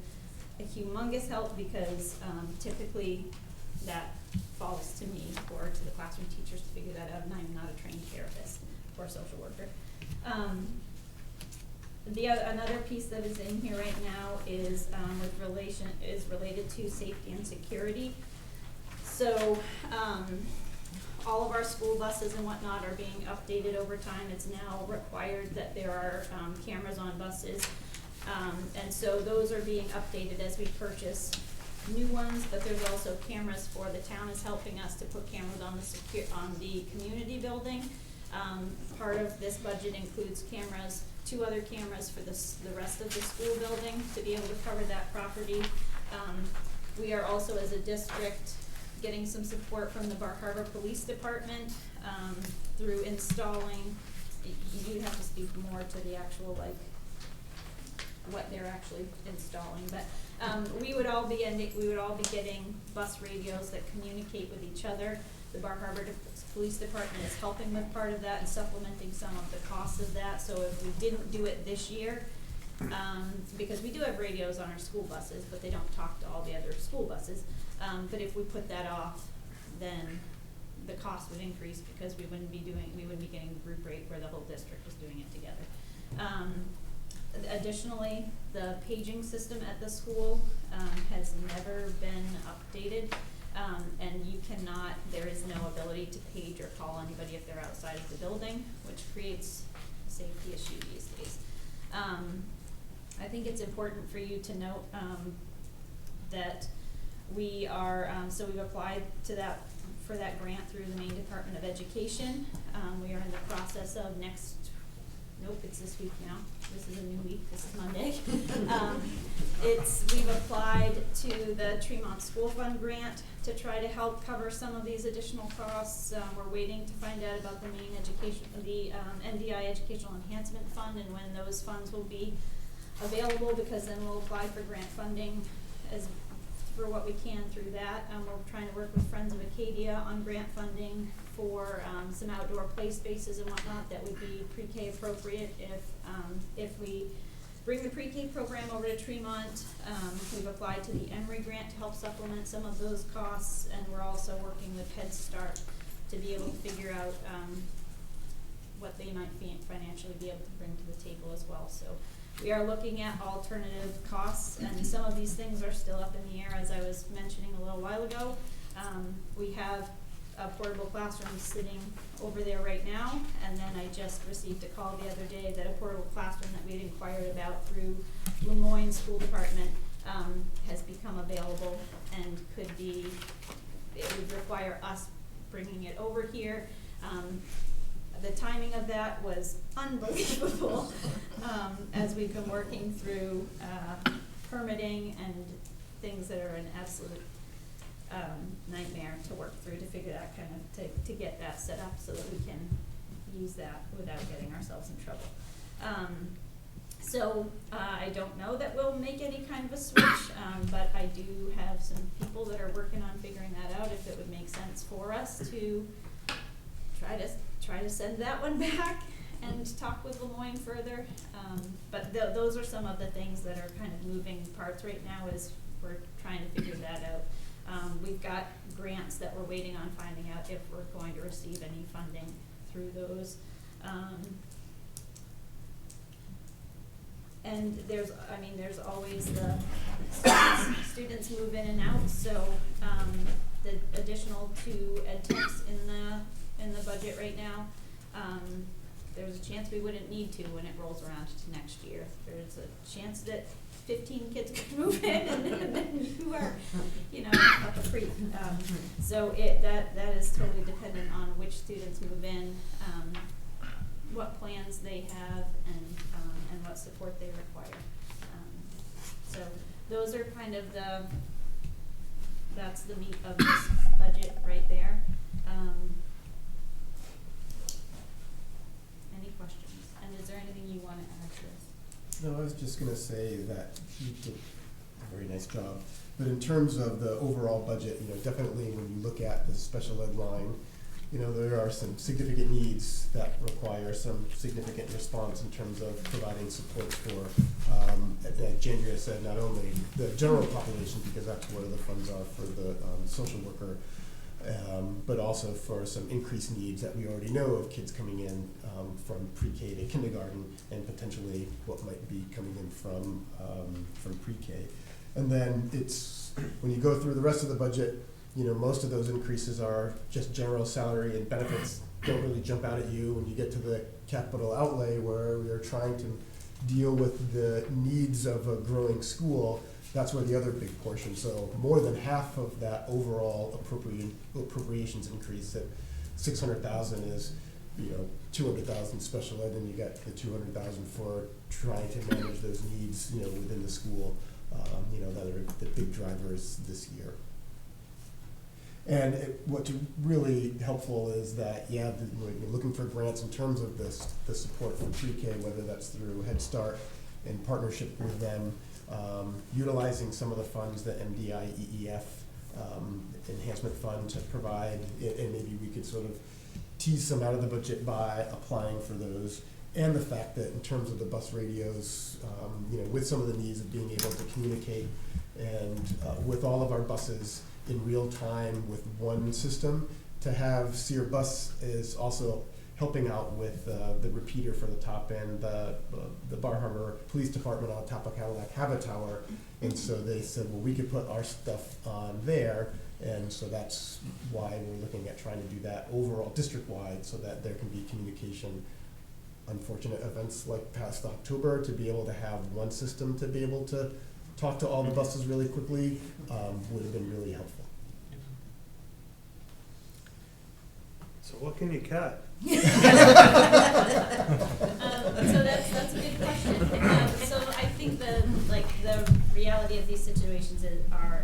a humongous help because typically that falls to me or to the classroom teachers to figure that out, and I'm not a trained therapist or social worker. Another piece that is in here right now is related to safety and security. So all of our school buses and whatnot are being updated over time. It's now required that there are cameras on buses, and so those are being updated as we purchase new ones. But there's also cameras for the town is helping us to put cameras on the community building. Part of this budget includes cameras, 2 other cameras for the rest of the school building to be able to cover that property. We are also, as a district, getting some support from the Bar Harbor Police Department through installing. You have to speak more to the actual, like, what they're actually installing, but we would all be getting bus radios that communicate with each other. The Bar Harbor Police Department is helping with part of that and supplementing some of the costs of that. So if we didn't do it this year, because we do have radios on our school buses, but they don't talk to all the other school buses. But if we put that off, then the cost would increase because we wouldn't be getting a group rate where the whole district is doing it together. Additionally, the paging system at the school has never been updated, and there is no ability to page or call anybody if they're outside of the building, which creates a safety issue these days. I think it's important for you to note that we are, so we've applied for that grant through the Maine Department of Education. We are in the process of it's this week now. This is a new week. This is Monday. We've applied to the Tremont School Fund grant to try to help cover some of these additional costs. We're waiting to find out about the NDI Educational Enhancement Fund and when those funds will be available, because then we'll apply for grant funding for what we can through that. We're trying to work with Friends of Acadia on grant funding for some outdoor play spaces and whatnot that would be pre-K appropriate if we bring the pre-K program over to Tremont. We've applied to the Emory grant to help supplement some of those costs, and we're also working with Head Start to be able to figure out what they might financially be able to bring to the table as well. So we are looking at alternative costs, and some of these things are still up in the air, as I was mentioning a little while ago. We have a portable classroom sitting over there right now, and then I just received a call the other day that a portable classroom that we had inquired about through Lemoyne School Department has become available and it would require us bringing it over here. The timing of that was unbelievable as we've been working through permitting and things that are an absolute nightmare to work through to figure that to get that set up so that we can use that without getting ourselves in trouble. So I don't know that we'll make any kind of a switch, but I do have some people that are working on figuring that out, if it would make sense for us to try to send that one back and talk with Lemoyne further. But those are some of the things that are kind of moving parts right now as we're trying to figure that out. We've got grants that we're waiting on finding out if we're going to receive any funding through those. And there's always the students move in and out, so the additional 2 ed techs in the budget right now, there's a chance we wouldn't need to when it rolls around to next year. There's a chance that 15 kids could move in, and then you are, you know, up a creek. So that is totally dependent on which students move in, what plans they have, and what support they require. So those are kind of that's the meat of this budget right there. Any questions? And is there anything you want to add to this? No, I was just gonna say that you did a very nice job. But in terms of the overall budget, you know, definitely when you look at the special ed line, you know, there are some significant needs that require some significant response in terms of providing support for, as Jandria said, not only the general population, because that's where the funds are for the social worker, but also for some increased needs that we already know of kids coming in from pre-K to kindergarten, and potentially what might be coming in from pre-K. And then it's, when you go through the rest of the budget, you know, most of those increases are just general salary, and benefits don't really jump out at you. When you get to the capital outlay, where we are trying to deal with the needs of a growing school, that's where the other big portion. So more than half of that overall appropriations increase, at 600,000 is, you know, 200,000 special ed, and you got the 200,000 for trying to manage those needs, you know, within the school. You know, that are the big drivers this year. And what's really helpful is that, yeah, when you're looking for grants in terms of this, the support for pre-K, whether that's through Head Start in partnership with them, utilizing some of the funds that MDI EEF enhancement fund to provide, and maybe we could sort of tease some out of the budget by applying for those. And the fact that in terms of the bus radios, you know, with some of the needs of being able to communicate and with all of our buses in real time with one system, to have Sear Bus is also helping out with the repeater for the top end. The Bar Harbor Police Department on top of Cadillac have a tower, and so they said, well, we could put our stuff on there, and so that's why we're looking at trying to do that overall district-wide, so that there can be communication. Unfortunate events like past October, to be able to have one system to be able to talk to all the buses really quickly would have been really helpful. So what can you cut? So that's a good question. So I think the reality of these situations are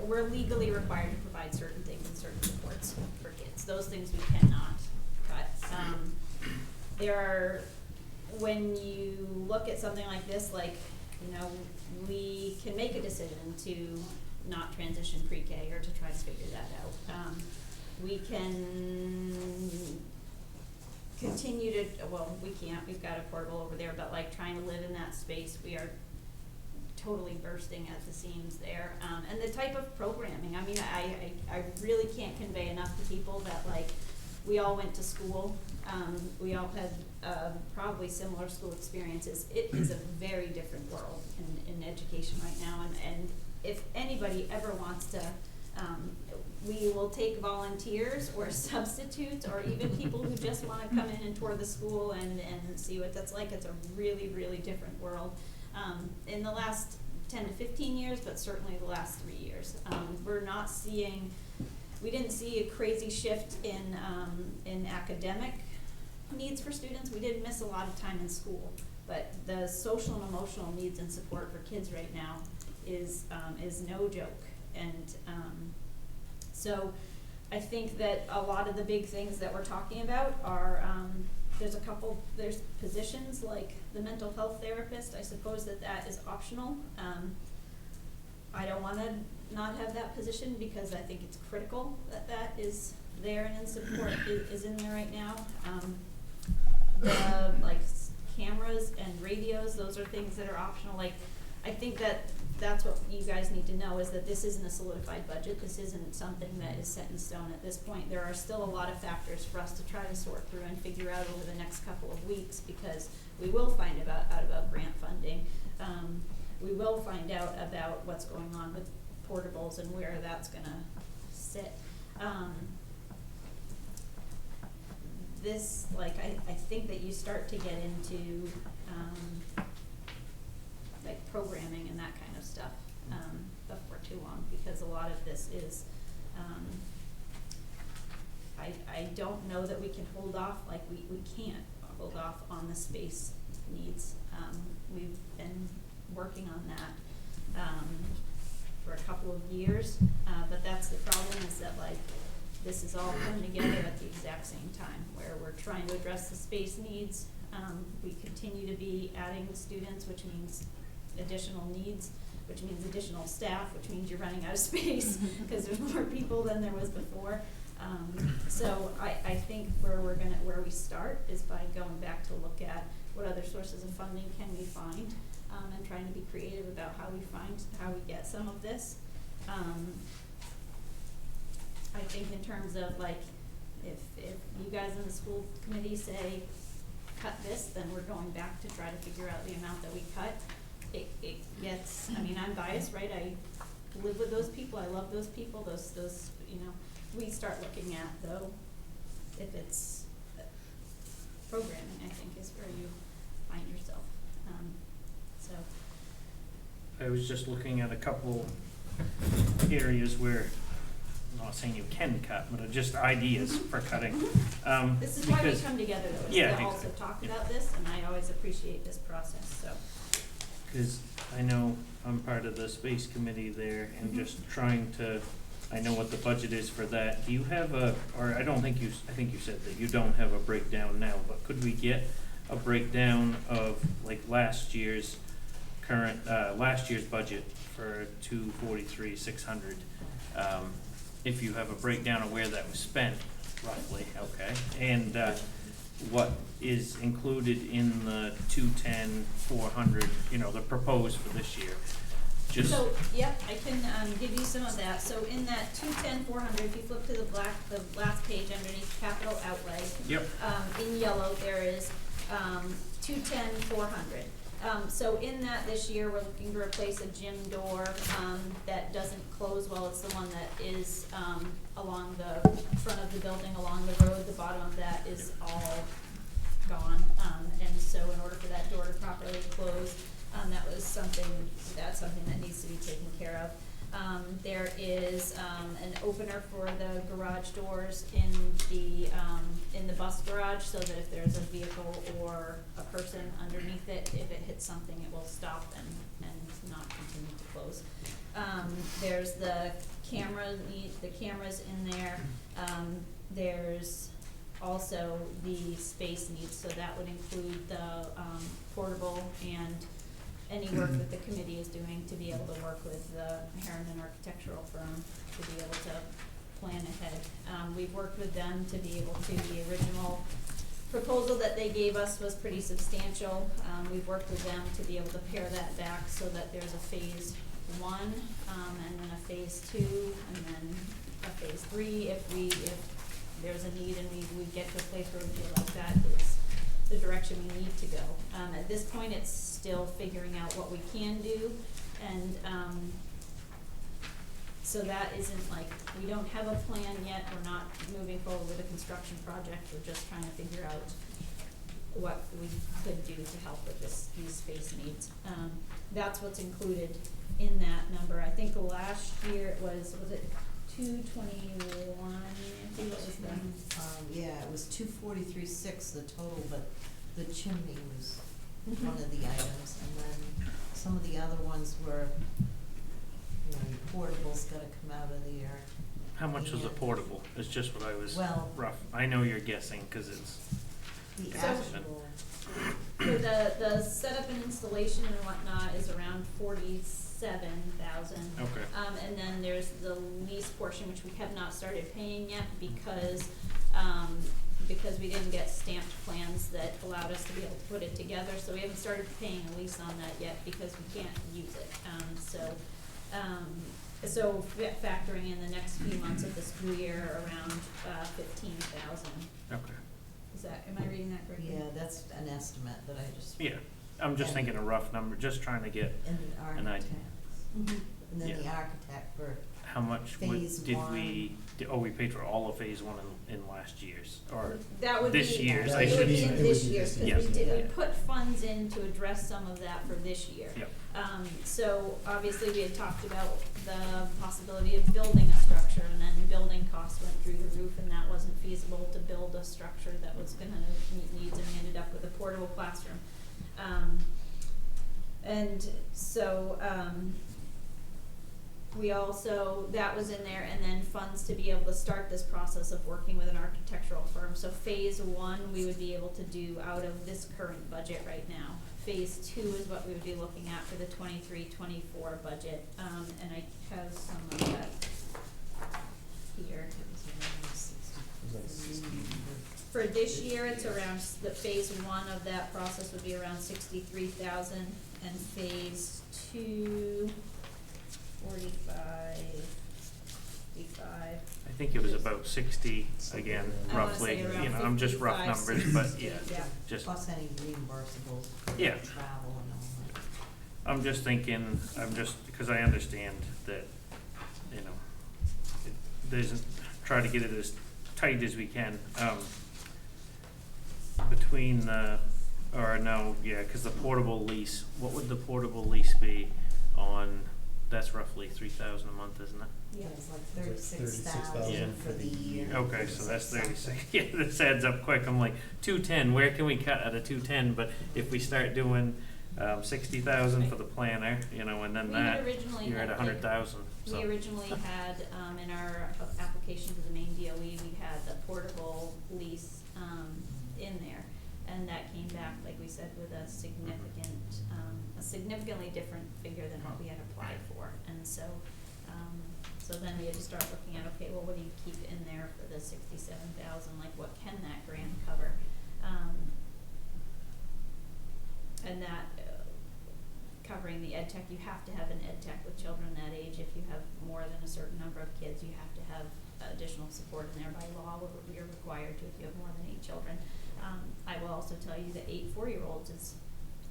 we're legally required to provide certain things and certain supports for kids. Those things we cannot cut. There are, when you look at something like this, you know, we can make a decision to not transition pre-K or to try to figure that out. We can continue to, well, we can't, we've got a portable over there, but trying to live in that space, we are totally bursting at the seams there. And the type of programming, I mean, I really can't convey enough to people that we all went to school, we all had probably similar school experiences. It is a very different world in education right now, and if anybody ever wants to, we will take volunteers or substitutes or even people who just want to come in and tour the school and see what that's like. It's a really, really different world. In the last 10 to 15 years, but certainly the last 3 years, we're not seeing, we didn't see a crazy shift in academic needs for students. We did miss a lot of time in school, but the social and emotional needs and support for kids right now is no joke. And so I think that a lot of the big things that we're talking about are, there's positions like the mental health therapist. I suppose that is optional. I don't want to not have that position because I think it's critical that is there and in support is in there right now. The cameras and radios, those are things that are optional. I think that's what you guys need to know, is that this isn't a solidified budget. This isn't something that is set in stone at this point. There are still a lot of factors for us to try to sort through and figure out over the next couple of weeks, because we will find out about grant funding. We will find out about what's going on with portables and where that's going to sit. This, I think that you start to get into like programming and that kind of stuff, before too long, because a lot of this is, I don't know that we can hold off, like, we can't hold off on the space needs. We've been working on that, for a couple of years, but that's the problem, is that, like, this is all coming together at the exact same time, where we're trying to address the space needs. We continue to be adding students, which means additional needs, which means additional staff, which means you're running out of space, because there's more people than there was before. So I think where we start is by going back to look at what other sources of funding can we find, and trying to be creative about how we get some of this. I think in terms of, like, if you guys in the school committee say, cut this, then we're going back to try to figure out the amount that we cut. It gets, I mean, I'm biased, right? I live with those people, I love those people, those, you know, we start looking at, though, if it's programming, I think, is where you find yourself. So. I was just looking at a couple areas where, I'm not saying you can cut, but just ideas for cutting. This is why we because- come together, though, is Yeah, to also exactly. talk Yeah. about this, and I always appreciate this process, so. Cause I know I'm part of the space committee there and Mhm. just trying to, I know what the budget is for that. Do you have or I think you said that you don't have a breakdown now, but could we get a breakdown of like last year's budget for 243,600? If you have a breakdown of where that was spent roughly, okay? And, what is included in the 210,400, you know, the proposed for this year? Just, So, yep, I can, give you some of that. So in that 210,400, if you flip to the last page underneath capital outlay. Yep. In yellow, there is, 210,400. So in that this year, we're looking to replace a gym door, that doesn't close well. It's the one that is, along the front of the building, along the road. The bottom of that is all gone. And so in order for that door to properly close, that's something that needs to be taken care of. There is, an opener for the garage doors in the bus garage, so that if there's a vehicle or a person underneath it, if it hits something, it will stop and not continue to close. There's the cameras in there. There's also the space needs, so that would include the, portable and any work that the committee is doing to be able to work with the Harriman Architectural Firm to be able to plan ahead. We've worked with them to be able to, the original proposal that they gave us was pretty substantial. We've worked with them to be able to pare that back so that there's a phase 1, and then a phase 2, and then a phase 3 if there's a need and we get to a place where we feel like that is the direction we need to go. At this point, it's still figuring out what we can do, and so that isn't like, we don't have a plan yet, we're not moving forward with a construction project, we're just trying to figure out what we could do to help with these space needs. That's what's included in that number. I think last year it was it 221, Nancy, what was the? Yeah, it was 243,600 the total, but the chimney was one of the items, and then some of the other ones were, you know, your portables gotta come out of the air. how much is a portable? It's just what I was Well- rough. I know you're guessing, cause it's, The So- actual, So the setup and installation and whatnot is around 47,000. okay. And then there's the lease portion, which we have not started paying yet because we didn't get stamped plans that allowed us to be able to put it together. So we haven't started paying a lease on that yet because we can't use it. So factoring in the next few months of the school year, around 15,000. Okay. Am I reading that correctly? yeah, that's an estimate that I just, Yeah, I'm just thinking a rough number, just trying to get and the an idea. architect, Mhm. and then the Yeah. architect for how much Phase did one. we, we paid for all of phase one in last year's, or That would be. this year's, I It would should be say. in this year's, Yeah. because we Yeah. put funds in to address some of that for this year. Yep. So obviously we had talked about the possibility of building a structure, and then building costs went through the roof, and that wasn't feasible to build a structure that was gonna meet needs, and we ended up with a portable classroom. And so, we also, that was in there, and then funds to be able to start this process of working with an architectural firm. So phase one, we would be able to do out of this current budget right now. Phase two is what we would be looking at for the 23-24 budget, and I have some of that here. For this year, it's around, the phase one of that process would be around 63,000, and phase two, 45. I think it was about 60 again, I wanna roughly, say around you know, I'm just rough 55, numbers, but yeah, 60, yeah. just, Plus any reimbursables, Yeah. travel and all that. I'm just thinking, because I understand that, you know, try to get it as tight as we can, between the, cause the portable lease, what would the portable lease be on, that's roughly 3,000 a month, isn't it? Yeah, it's like It's like 36,000 for the year. Okay, so that's 36, yeah, this adds up quick, I'm like, 210, where can we cut out of 210, but if we start doing, 60,000 for the planner, you know, and then We had that, originally you're at had, 100,000, so. We originally had, in our application to the main DOE, we had the portable lease, in there. And that came back, like we said, with a significantly different figure than what we had applied for. And so, so then we had to start looking at, okay, well, what do you keep in there for the 67,000? Like, what can that grant cover? And that, covering the ed tech, you have to have an ed tech with children that age. If you have more than a certain number of kids, you have to have additional support in there by law. You're required to if you have more than 8 children. I will also tell you that 8 4-year-olds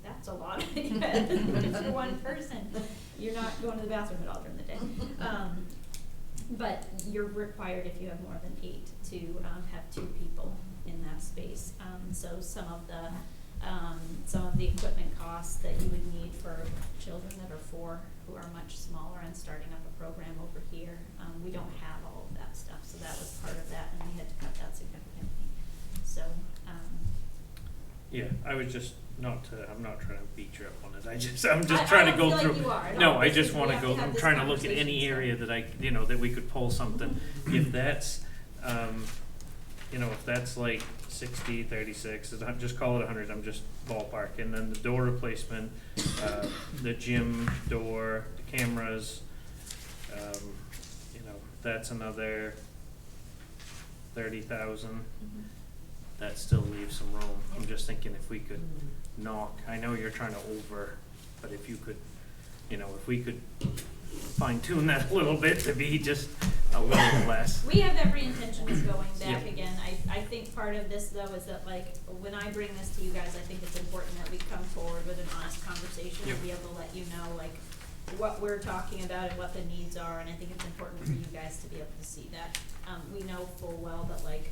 that's a lot for one person. You're not going to the bathroom at all during the day. But you're required, if you have more than 8, to have 2 people in that space. So some of the equipment costs that you would need for children that are 4 who are much smaller and starting up a program over here, we don't have all of that stuff, so that was part of that, and we had to cut that significantly. So, Yeah, I was just, I'm not trying to beat you up on it, I'm just trying to I go don't through. feel like you are at No, all. I This just is- we wanna have to go, have I'm this trying to look at any conversation, so- area that that we could pull something. If that's, if that's like 60, 36, just call it 100, I'm just ballpark. And then the door replacement, the gym door, the cameras, that's another 30,000. Mhm. That still leaves some room. I'm Yep. just thinking if we could knock, I know you're trying to but if you could, if we could fine tune that a little bit to be just a little less. We have every intention of going back Yep. again. I think part of this though is that, like, when I bring this to you guys, I think it's important that we come forward with an honest conversation Yep. and be able to let you know, like, what we're talking about and what the needs are, and I think it's important for you guys to be able to see that. We know full well that, like,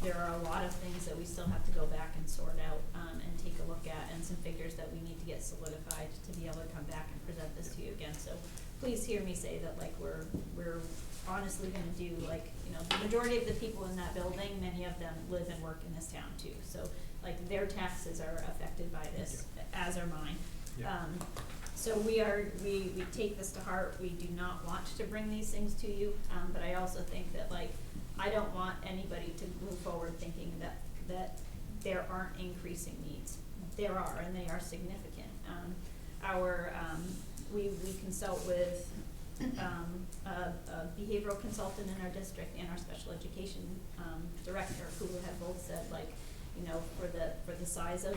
there are a lot of things that we still have to go back and sort out, and take a look at, and some figures that we need to get solidified to be able to come back and present this to you again. So please hear me say that, like, we're honestly gonna do, like, the majority of the people in that building, many of them live and work in this town too. So, like, their taxes are affected by this, as are mine. Yeah. So we take this to heart. We do not want to bring these things to you, but I also think that, like, I don't want anybody to move forward thinking that there aren't increasing needs. There are, and they are significant. We consult with a behavioral consultant in our district and our special education director, who have both said, like, for the size of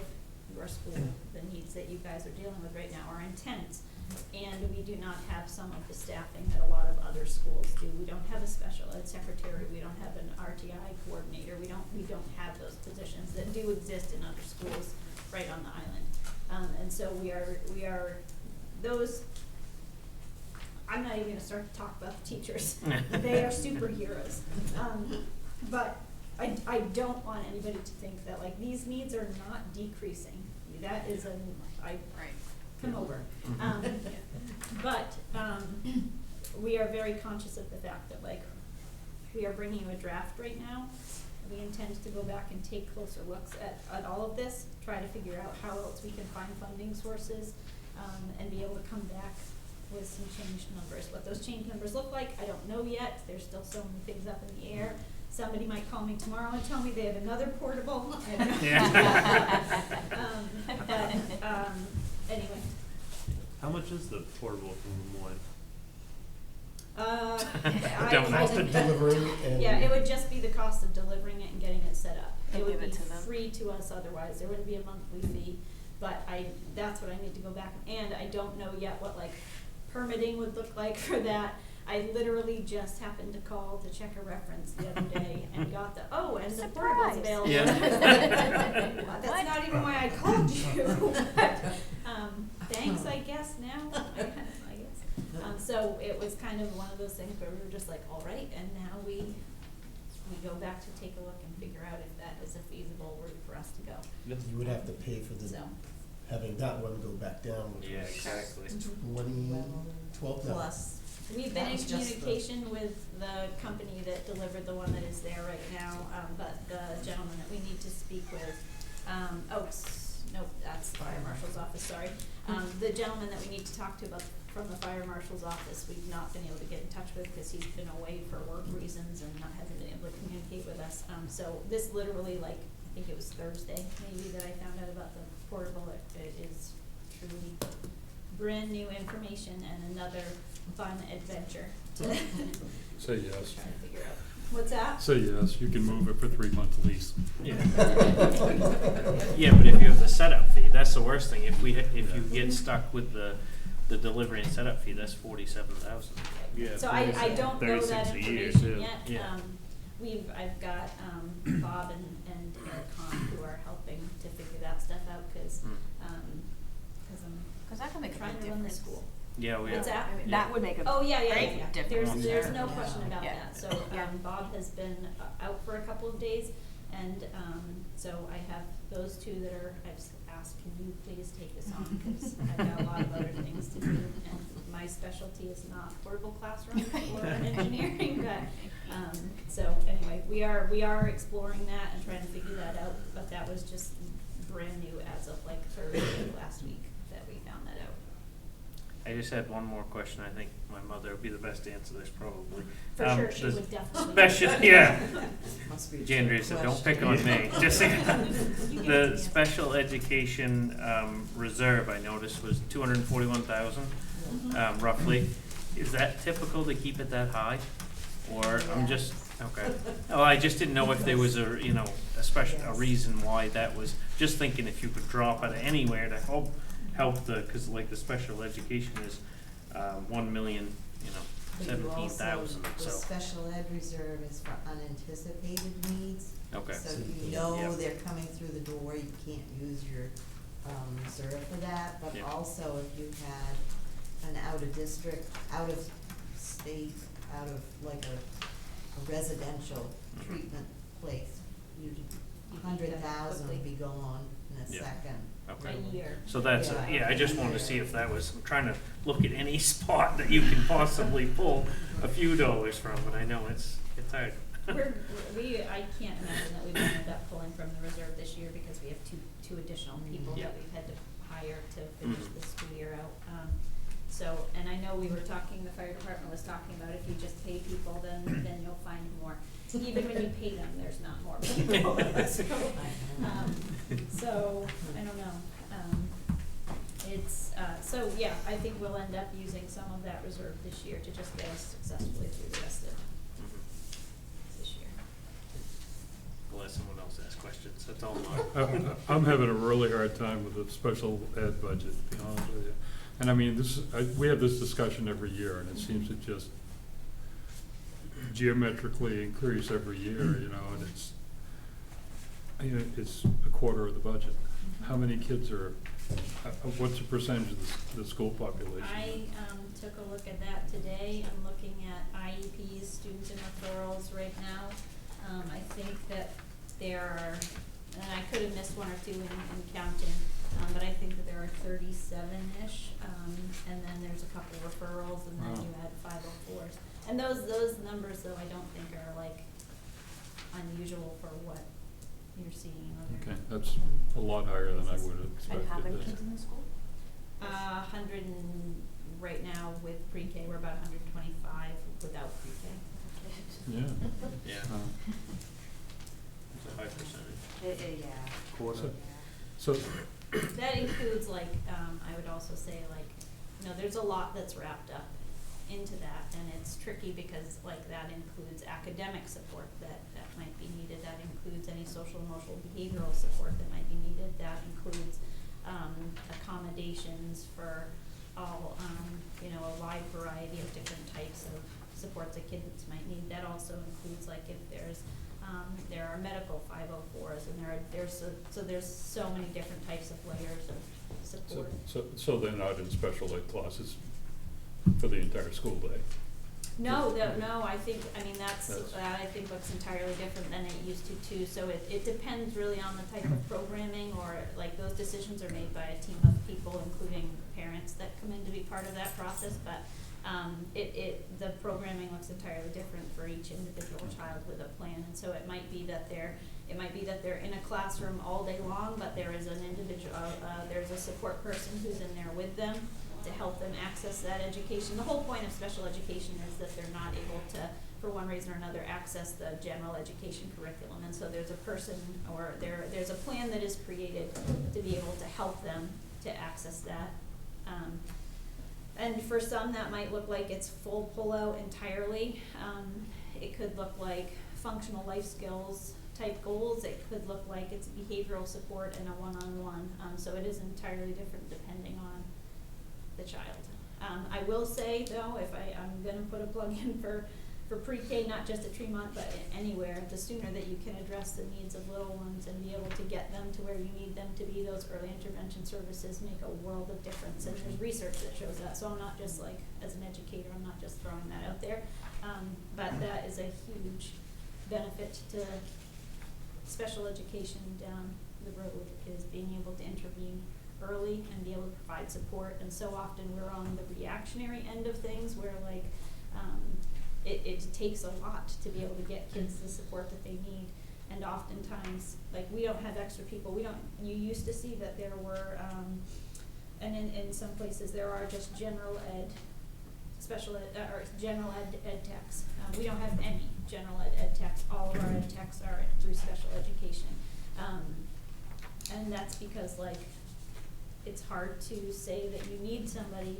your school, the needs that you guys are dealing with right now are intense. And we do not have some of the staffing that a lot of other schools do. We don't have a special ed secretary, we don't have an RTI coordinator, we don't have those positions that do exist in other schools right on the island. And so we are those, I'm not even gonna start to talk about the teachers. They are superheroes. But I don't want anybody to think that like these needs are not decreasing. That is come over. But we are very conscious of the fact that like we are bringing you a draft right now. We intend to go back and take closer looks at all of this, try to figure out how else we can find funding sources, and be able to come back with some changed numbers. What those changed numbers look like, I don't know yet. There's still so many things up in the air. Somebody might call me tomorrow and tell me they have another portable. I have no idea. Anyway. How much is the portable from one? I Cost of delivering and. yeah, it would just be the cost of delivering it and getting it set up. And It would give be it to them. free to us otherwise. There wouldn't be a monthly fee. But that's what I need to go back, and I don't know yet what like permitting would look like for that. I literally just happened to call to check a reference the other day and got and the portable's available. Yeah. Well, that's not even why I called you. Thanks, I guess now. I guess. So it was kind of one of those things where we were just like, all right, and now we go back to take a look and figure out if that is a feasible route for us to go. You would have to pay for the, So. having that one go back down, which Yeah, was exactly. 2012 now. Plus, We've been that in was just the- communication with the company that delivered the one that is there right now, but the gentleman that we need to speak with, nope, that's the fire marshal's office, sorry. The gentleman that we need to talk to about from the fire marshal's office, we've not been able to get in touch with because he's been away for work reasons and hasn't been able to communicate with us. So this literally, like, I think it was Thursday maybe that I found out about the portable. It is truly brand new information and another fun adventure to Say yes. try to figure out. What's that? Say yes, you can move it for 3-month lease. Yeah. Yeah, but if you have the setup fee, that's the worst thing. If you get stuck with the delivery and setup fee, that's $47,000. Yeah, So I don't know 36 that a year, information too. yet. Yeah. I've got Bob and Eric Hahn who are helping to figure that stuff out because Cause that can make I'm a trying big to run the difference. school. Yeah, we What's have. that? I mean, that would make a Oh, yeah, great difference. There's no Yeah. question about Yeah. that. So, Yeah. Bob has been out for a couple of days, and, so I have those two that I've asked, can you please take this on, because I've got a lot of other things to do, and my specialty is not portable classroom or engineering, but, so anyway, we are exploring that and trying to figure that out, but that was just brand new as of like Thursday last week that we found that out. I just had one more question. I think my mother would be the best to answer this probably. For sure, she the would definitely. Special, yeah. Must be a Jandria trick said, don't pick question. on me. Just You give it the to special education reserve I noticed was 241,000 roughly. Is that typical to keep it that high? Or I'm just, okay. Oh, I just didn't know if there was a reason why that was. Just thinking if you could drop it anywhere to help because like the special education is 1,000,000, But you 17,000. also- So The special ed reserve is for unanticipated needs. okay. So if you Yeah. know they're coming through the door, you can't use your, reserve for that. But Yeah. also if you had an out of district, out of state, out of like a residential Mhm. treatment place, You'd need that 100,000 would quickly. be gone in a Yeah. second. Okay. A year. So that's, Yeah. I just wanted to see if that was, I'm trying to look at any spot that you can possibly pull a few dollars from, but I know it's hard. I can't imagine that we would end up pulling from the reserve this year because we have two additional people Yeah. that we've had to hire to finish the school year out. So, and I know we were talking, the fire department was talking about if you just pay people, then you'll find more. Even when you pay them, there's not more people. So, I don't know. So yeah, I think we'll end up using some of that reserve this year to just get us successfully through the rest of this year. I'll let someone else ask questions, that's all mine. I'm having a really hard time with the special ed budget, to be honest with you. And I mean, we have this discussion every year, and it seems to just geometrically increase every year, and it's a quarter of the budget. How many kids are What's the percentage of the school population? I, took a look at that today. I'm looking at IEPs, students and referrals right now. I think that there are, and I could have missed one or two in counting, but I think that there are 37-ish, and then there's a couple referrals, and then Wow. you add 504s. And those numbers, though, I don't think are like unusual for what you're seeing in other. Okay, that's a lot higher than I would have expected. And how many kids in the school? 100 and, right now with pre-K, we're about 125 without pre-K. Yeah. Yeah. It's a high percentage. Yeah. Quarter. So, That includes like, I would also say like, you know, there's a lot that's wrapped up into that, and it's tricky because like that includes academic support that might be needed, that includes any social, emotional, behavioral support that might be needed, that includes accommodations for all, you know, a wide variety of different types of supports that kids might need. That also includes like if there's there are medical 504s, and there's so many different types of layers of support. so they're not in special ed classes for the entire school day? No, I think, I mean, that I think looks entirely different than it used to too. So it depends really on the type of programming, or like those decisions are made by a team of people, including parents that come in to be part of that process. But the programming looks entirely different for each individual child with a plan. And so it might be that they're in a classroom all day long, but there is an individual, there's a support person who's in there with them to help them access that education. The whole point of special education is that they're not able to, for one reason or another, access the general education curriculum. And so there's a person, or there's a plan that is created to be able to help them to access that. And for some, that might look like it's full pullout entirely. It could look like functional life skills type goals. It could look like it's behavioral support and a one-on-one. So it is entirely different depending on the child. I will say though, if I'm gonna put a plug in for pre-K, not just at Tremont, but anywhere, the sooner that you can address the needs of little ones and be able to get them to where you need them to be, those early intervention services make a world of difference. And there's research that shows that. So I'm not just like, as an educator, I'm not just throwing that out there. But that is a huge benefit to special education down the road, is being able to intervene early and be able to provide support. And so often we're on the reactionary end of things, where like it takes a lot to be able to get kids the support that they need. And oftentimes, like, we don't have extra people. You used to see that there were, and in some places there are just general ed, special ed, or general ed techs. We don't have any general ed techs. All of our ed techs are through special education. And that's because, like, it's hard to say that you need somebody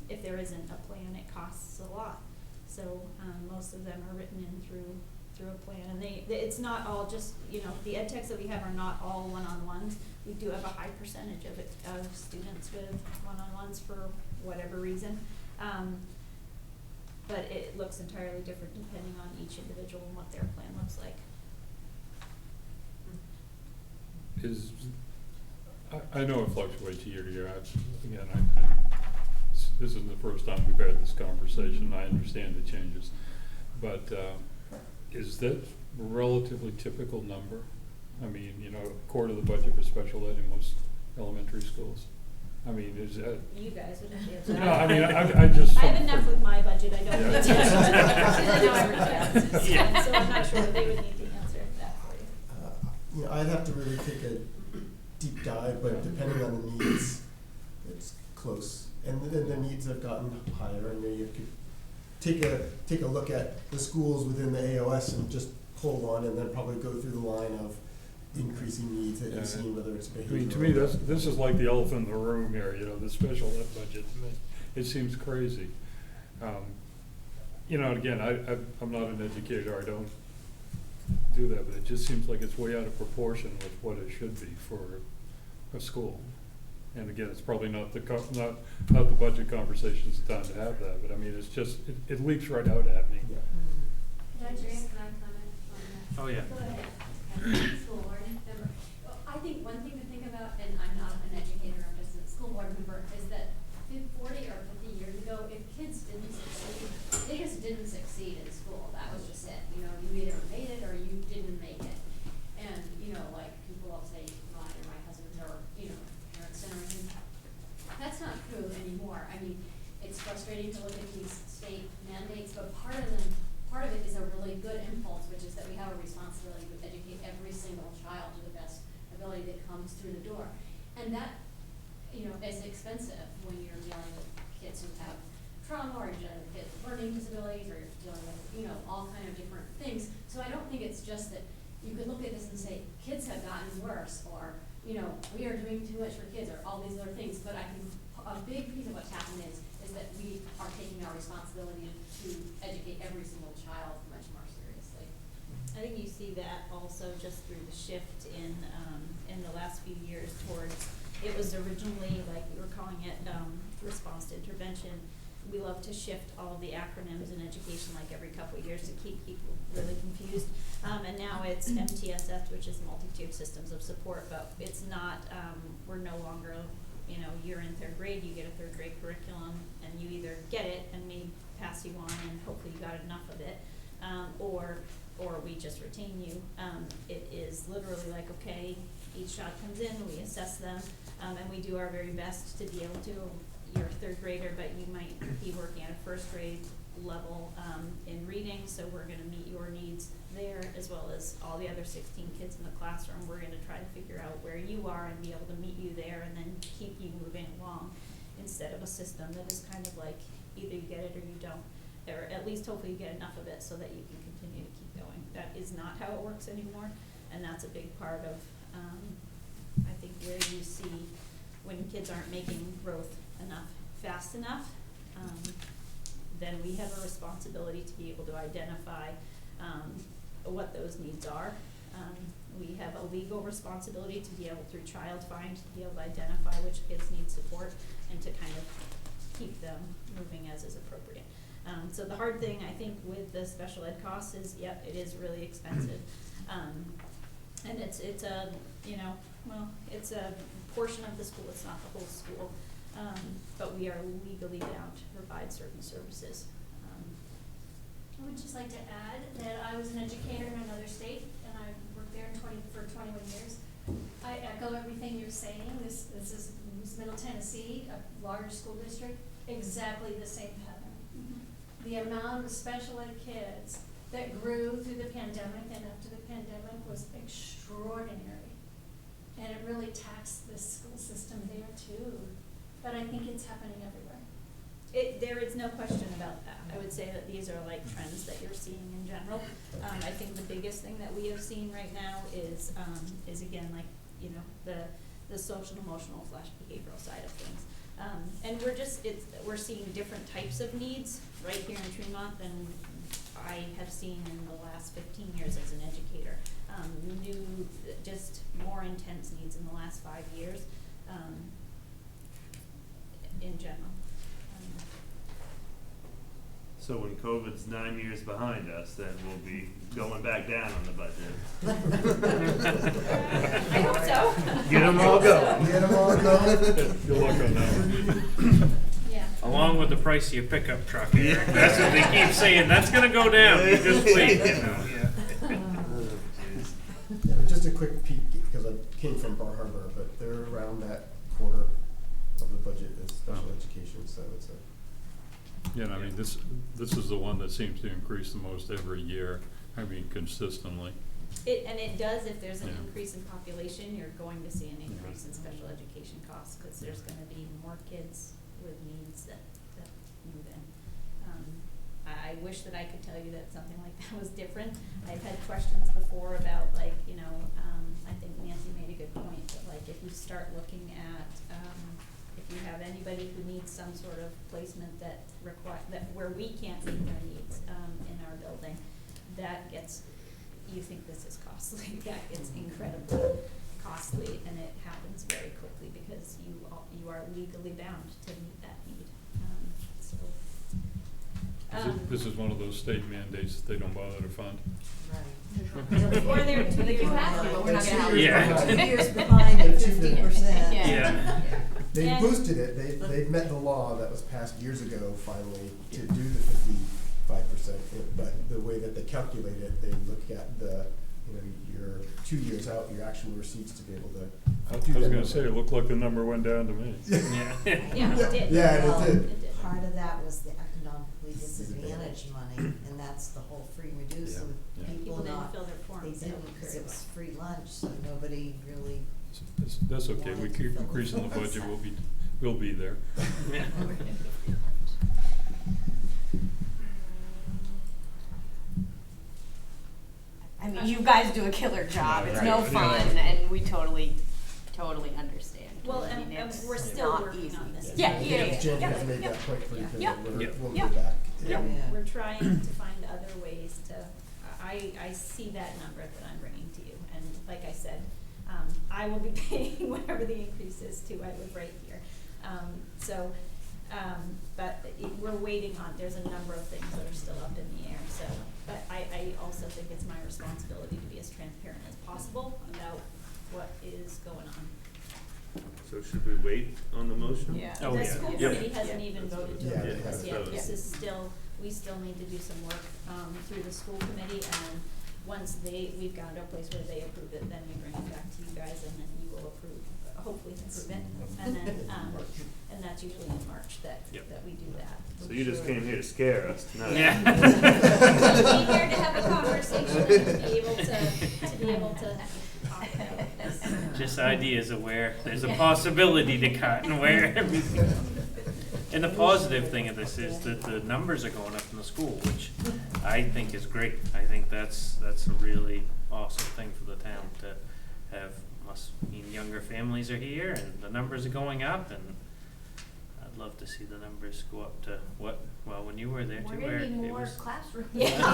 if there isn't a plan. It costs a lot. So most of them are written in through a plan, and it's not all just, you know, the ed techs that we have are not all one-on-ones. We do have a high percentage of students with one-on-ones for whatever reason. But it looks entirely different depending on each individual and what their plan looks like. I know it fluctuates year to year. This isn't the first time we've had this conversation. I understand the changes. But is that a relatively typical number? I mean, you know, a quarter of the budget for special ed in most elementary schools. I mean, is that? You guys would have to answer that. No, I mean, I just. I have enough with my budget. I don't need to Yeah. answer know everything else. So I'm not sure they would need to answer that for you. You know, I'd have to really take a deep dive, but depending on the needs, it's close. And the needs have gotten higher, and you could take a look at the schools within the AOS and just pull one, and then probably go through the line of increasing needs that you've seen, whether it's behavioral. I mean, to me, this is like the elephant in the room here, you know, the special ed budget. It seems crazy. You know, again, I'm not an educator, I don't do that, but it just seems like it's way out of proportion with what it should be for a school. And again, it's probably not the budget conversation's the time to have that, but I mean, it's just, it leaps right out at me. Yeah. Can I comment on that? Oh, yeah. Go ahead. School board member. I think one thing to think about 40 or 50 years ago, if kids didn't succeed, they just didn't succeed in school. That was just it. You know, you either made it or you didn't make it. And, you know, like people will say, mine or my husband's or, you know, parents and everything. That's not true anymore. I mean, it's frustrating to look at these state mandates, but part of it is a really good impulse, which is that we have a responsibility to educate every single child to the best ability that comes through the door. And that, you know, is expensive when you're dealing with kids who have trauma, or you're dealing with kids with learning disabilities, or you're dealing with, you know, all kind of different things. So I don't think it's just that you could look at this and say, kids have gotten worse, or, you know, we are doing too much for kids, or all these other things. But I think a big piece of what's happened is that we are taking our responsibility to educate every single child much more seriously. I think you see that also just through the shift in the last few years towards, it was originally, like we were calling it, response to intervention. We love to shift all of the acronyms in education like every couple of years to keep people really confused. And now it's MTSS, which is multi-tiered systems of support, but it's not, we're no longer, you know, you're in third grade, you get a third grade curriculum, and you either get it and we pass you on and hopefully you got enough of it, or we just retain you. It is literally like, okay, each child comes in, we assess them, and we do our very best to be able to, you're a third grader, but you might be working at a first grade level in reading, so we're gonna meet your needs there, as well as all the other 16 kids in the classroom. We're gonna try to figure out where you are and be able to meet you there and then keep you moving along, instead of a system that is kind of like, either you get it or you don't, or at least hopefully you get enough of it so that you can continue to keep going. That is not how it works anymore, and that's a big part of, I think, where you see when kids aren't making growth fast enough, then we have a responsibility to be able to identify what those needs are. We have a legal responsibility to be able, through child find, to be able to identify which kids need support and to kind of keep them moving as is appropriate. So the hard thing, I think, with the special ed costs is, yep, it is really expensive. And it's a, you know, well, it's a portion of the school, it's not the whole school. But we are legally bound to provide certain services. I would just like to add that I was an educator in another state, and I worked there for 21 years. I echo everything you're saying. This is Middle Tennessee, a large school district, exactly the same pattern. Mm-hmm. The amount of special ed kids that grew through the pandemic and after the pandemic was extraordinary. And it really taxed the school system there too. But I think it's happening everywhere. There is no question about that. I would say that these are like trends that you're seeing in general. I think the biggest thing that we have seen right now is again, like, you know, the social, emotional / behavioral side of things. And we're seeing different types of needs right here in Tremont than I have seen in the last 15 years as an educator. New, just more intense needs in the last 5 years. In general. So when COVID's 9 years behind us, then we'll be going back down on the budget. I hope so. Get them all going. Get them all going. Good luck on that one. Yeah. Along with the price of your pickup truck, Eric. That's what they keep saying, that's gonna go down, you just wait, you know, yeah. Yeah, but just a quick peek, because I came from Bar Harbor, but they're around that quarter of the budget is special education, so it's a. Yeah, and I mean, this is the one that seems to increase the most every year, I mean, consistently. It does, if there's an Yeah. increase in population, you're going to see an increase in special education costs, because there's gonna be more kids with needs that move in. I wish that I could tell you that something like that was different. I've had questions before about, like, you know, I think Nancy made a good point, that like if you start looking at, if you have anybody who needs some sort of placement that where we can't meet their needs in our building, that gets, you think this is costly, that gets incredibly costly, and it happens very quickly because you are legally bound to meet that need. This is one of those state mandates that they don't bother to fund. Right. Or they're 2 years You have to, behind. but we're not gonna have Two years Yeah. behind. 2 years behind at 50%. Yeah. They And- boosted it, they've met the law that was passed years ago finally to do the 55%. But the way that they calculate it, they look at the, your 2 years out, your actual receipts to be able to I do was that gonna say, number. it looked like the number went down to me. Yeah. Yeah, it did. Yeah, and Well, it did. It did. Part of that was the economically Disadvantage. disadvantaged money, and that's the whole free reduce, Yeah, and yeah. People people didn't not, fill their they forms out didn't, because very it was well. free lunch, so nobody really. That's okay, we keep increasing the budget, we'll be there. I mean, you guys do a killer job, Yeah, it's right. no Yeah. fun, and we totally understand. Well, I mean, and it's we're still not working easy. on this. Yeah, yeah, yeah. Jen yeah, has made yeah. that point pretty clear, Yeah. we'll Yeah. go back. Yeah. We're trying to find other ways to, I see that number that I'm bringing to you, and like I said, I will be paying whatever the increase is too, I live right here. But we're waiting on, there's a number of things that are still up in the air, so, but I also think it's my responsibility to be as transparent as possible about what is going on. So should we wait on the motion? Yeah. Oh, The yeah. school Yeah. committee hasn't even voted to Yeah, approve they this yet, haven't. this is still, we still need to do some work, through the school committee, and once we've gotten to a place where they approve it, then we bring it back to you guys, and then you will approve, hopefully approve it, and then, and that's usually in March that we do that. So you just came here to scare us tonight. Yeah. Be here to have a conversation and be able to talk about this. Just ideas of where there's a possibility to cut and where everything. And the positive thing of this is that the numbers are going up in the school, which I think is great. I think that's a really awesome thing for the town to have. Must mean younger families are here and the numbers are going up, and I'd love to see the numbers go up to what, well, when you were there too, We're where gonna need it more was. classrooms. Yeah, no,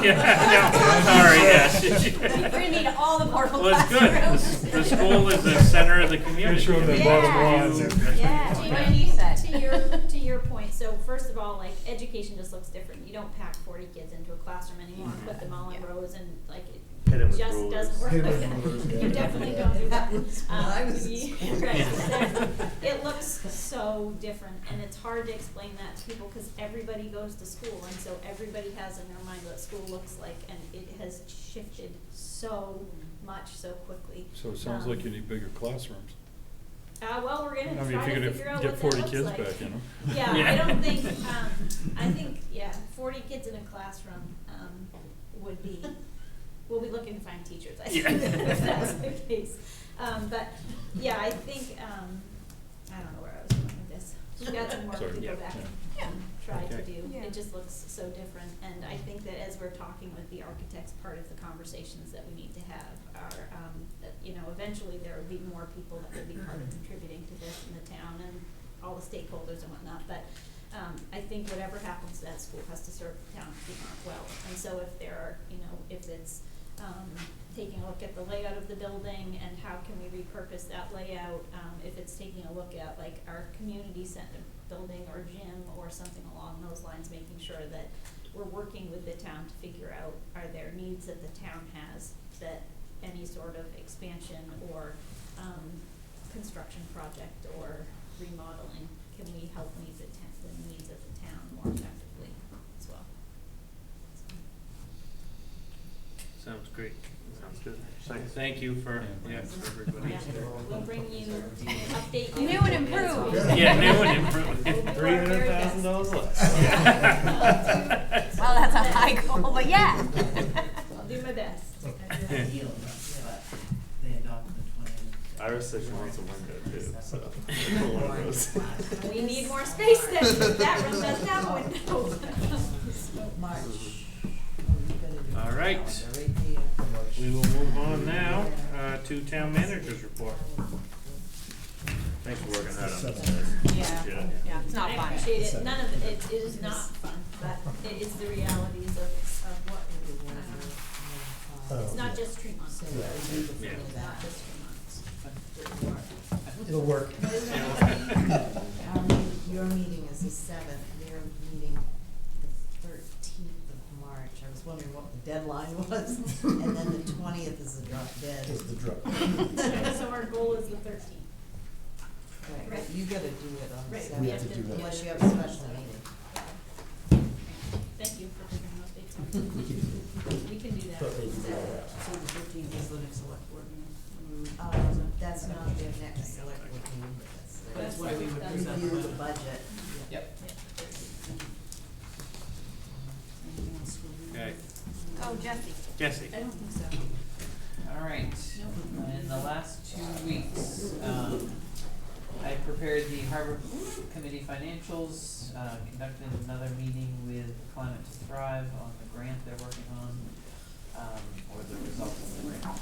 sorry, yes. We're gonna need all the portable Well, it's classrooms. good. The school is the center of the community. Make sure I the mean, bottom you- line. Yeah, To what he said. your point, so first of all, like, education just looks different. You don't pack 40 kids into a classroom anymore and put them all in Yeah. rows, and like, it Hit 'em with just rulers. doesn't work Hit 'em like with that. rulers, yeah. You definitely don't do that. That was when I was in Yeah, school. right. It looks so different, and it's hard to explain that to people, because everybody goes to school, and so everybody has in their mind what school looks like, and it has shifted so much so quickly. So it sounds like you need bigger classrooms. Well, we're I gonna mean, try if to you're figure gonna out get what 40 that looks kids like. back, you know? Yeah, Yeah. I don't think, I think, 40 kids in a classroom, would be, we'll be looking to find teachers, I think, if that's the case. But, yeah, I think, I don't know where I was going with this. We've got some work Sorry, to go yeah, back yeah. and try to Okay. do. Yeah. It just looks so different, and I think that as we're talking with the architects, part of the conversations that we need to have are, that, eventually there will be more people that will be part of contributing to this in the town and all the stakeholders and whatnot, but I think whatever happens to that school has to serve the town of Tremont well. And so if there are, if it's taking a look at the layout of the building and how can we repurpose that layout, if it's taking a look at like our community center building or gym or something along those lines, making sure that we're working with the town to figure out, are there needs that the town has that any sort of expansion or construction project or remodeling, can we help meet the needs of the town more effectively as well? Sounds great. Sounds good. Thank you for, for everybody. Yeah, we'll bring you, update you. New and improved. Yeah, new and improved. We'll do our very best. Well, that's a high goal, but yeah. I'll do my best. Ideal, but they adopted the 20. Iris said she wants a window too, so. One of those. We need more space then, that room doesn't have a window. March. All right. We will move on now to town manager's report. Thanks for working hard on Seven. this. Yeah, Yeah. yeah, it's not I fun. appreciate it, none of it is not fun, but it is the realities of what, it's not just Tremont. So, Yeah. It's not just Tremont. It'll work. Your meeting is the 7th, their meeting the 13th of March. I was wondering what the deadline was, and then the 20th is the drop dead. Is the drop. So our goal is the 13th. Right, you gotta do it on the Right. seventh. We have to do that. Unless you have a special meeting. Thank you for figuring out dates. We can do it. We can do that. But maybe do that. So the 15th is the next select board meeting. That's not their next select board meeting, but that's their. That's why we would That's present Review the the budget. Yep. Anything else for you? Okay, Oh, Jesse. Jesse. I don't think so. All right, in the last 2 weeks, I prepared the Harbor Committee financials, conducted another meeting with Climate to Thrive on the grant they're working on, or the results of the grant.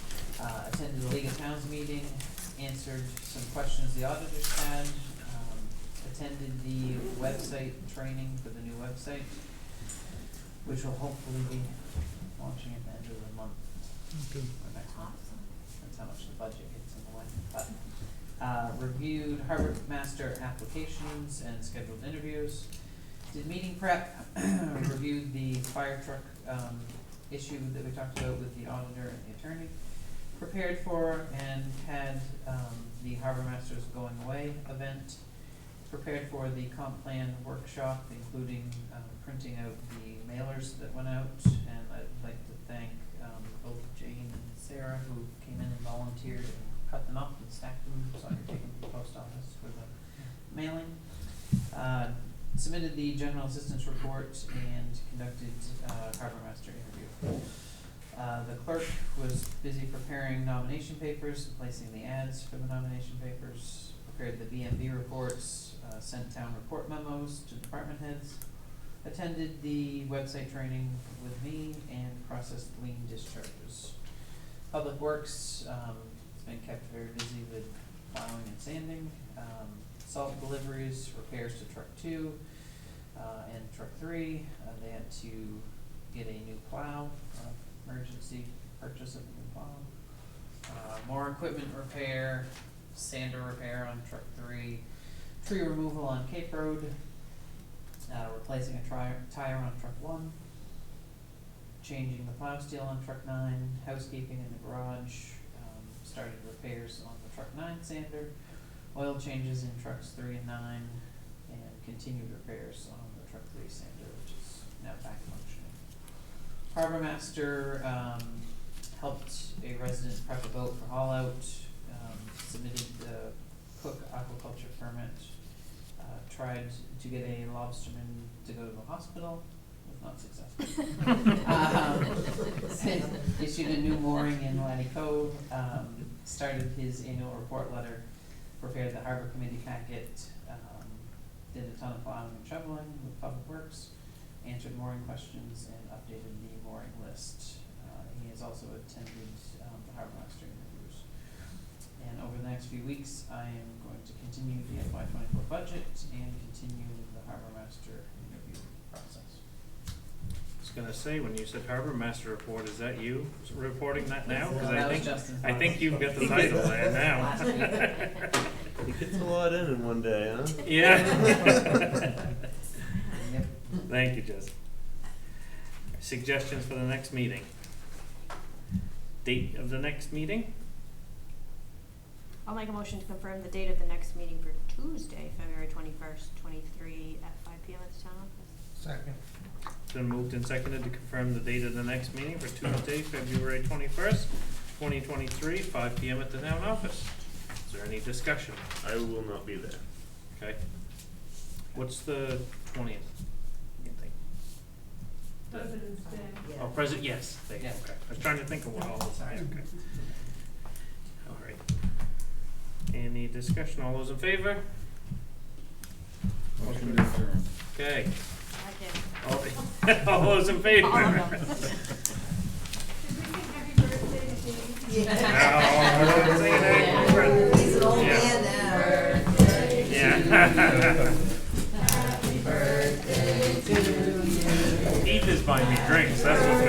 Attended the League of Towns meeting, answered some questions the auditors had, attended the website training for the new website, which will hopefully be launching at the end of the month or next month. That's how much the budget gets in the way. But, reviewed Harbor Master applications and scheduled interviews. Did meeting prep, reviewed the fire truck, issue that we talked about with the auditor and the attorney. Prepared for and had, the Harbor Masters Going Away event. Prepared for the comp plan workshop, including, printing out the mailers that went out. And I'd like to thank, both Jane and Sarah, who came in and volunteered and cut them up and stacked them so I could take them to the post office for the mailing. Submitted the general assistance report and conducted harbor master interview. The clerk was busy preparing nomination papers, placing the ads for the nomination papers, prepared the BMV reports, sent town report memos to department heads, attended the website training with me, and processed lien discharges. Public Works, it's been kept very busy with plowing and sanding, salt deliveries, repairs to truck 2, and truck 3. They had to get a new plow, emergency purchase of a new plow. More equipment repair, sander repair on truck 3, tree removal on Cape Road, replacing a tire on truck 1, changing the plow steel on truck 9, housekeeping in the garage, started repairs on the truck 9 sander, oil changes in trucks 3 and 9, and continued repairs on the truck 3 sander, which is now back functioning. Harbor Master helped a resident prep a boat for haul out, submitted the Cook aquaculture permit, tried to get a lobsterman to go to the hospital, was not successful. Issued a new mooring in Laddie Cove, started his annual report letter, prepared the Harbor Committee packet, did a ton of plowing and shoveling with Public Works, answered mooring questions, and updated the mooring list. He has also attended the Harbor Master interviews. And over the next few weeks, I am going to continue the FY24 budget and continue the Harbor Master interview process. I was gonna say, when you said Harbor Master report, is that you reporting that now? Cause That I was think, Justin's I think podcast. you've got the title there now. He gets a lot in one day, huh? Yeah. Yep. Thank you, Jess. Suggestions for the next meeting? Date of the next meeting? I'll make a motion to confirm the date of the next meeting for Tuesday, February 21st, 23 at 5 p.m. at the town office. Second. It's been moved and seconded to confirm the date of the next meeting for Tuesday, February 21st, 2023, 5 p.m. at the town office. Is there any discussion? I will not be there. Okay. What's the 20th? You think? Yeah. Oh, President, yes. There you go. Yeah. Okay. I was trying to think of what all the Sorry. time. Okay. All right. Any discussion? All those in favor? Motion to adjourn. Okay. Second. All those in favor? All of them. Did we sing happy birthday to James? No, we're not singing happy birthday. He's an old Yeah. man now. Yeah. Happy birthday to you. Keith is buying me drinks, that's what's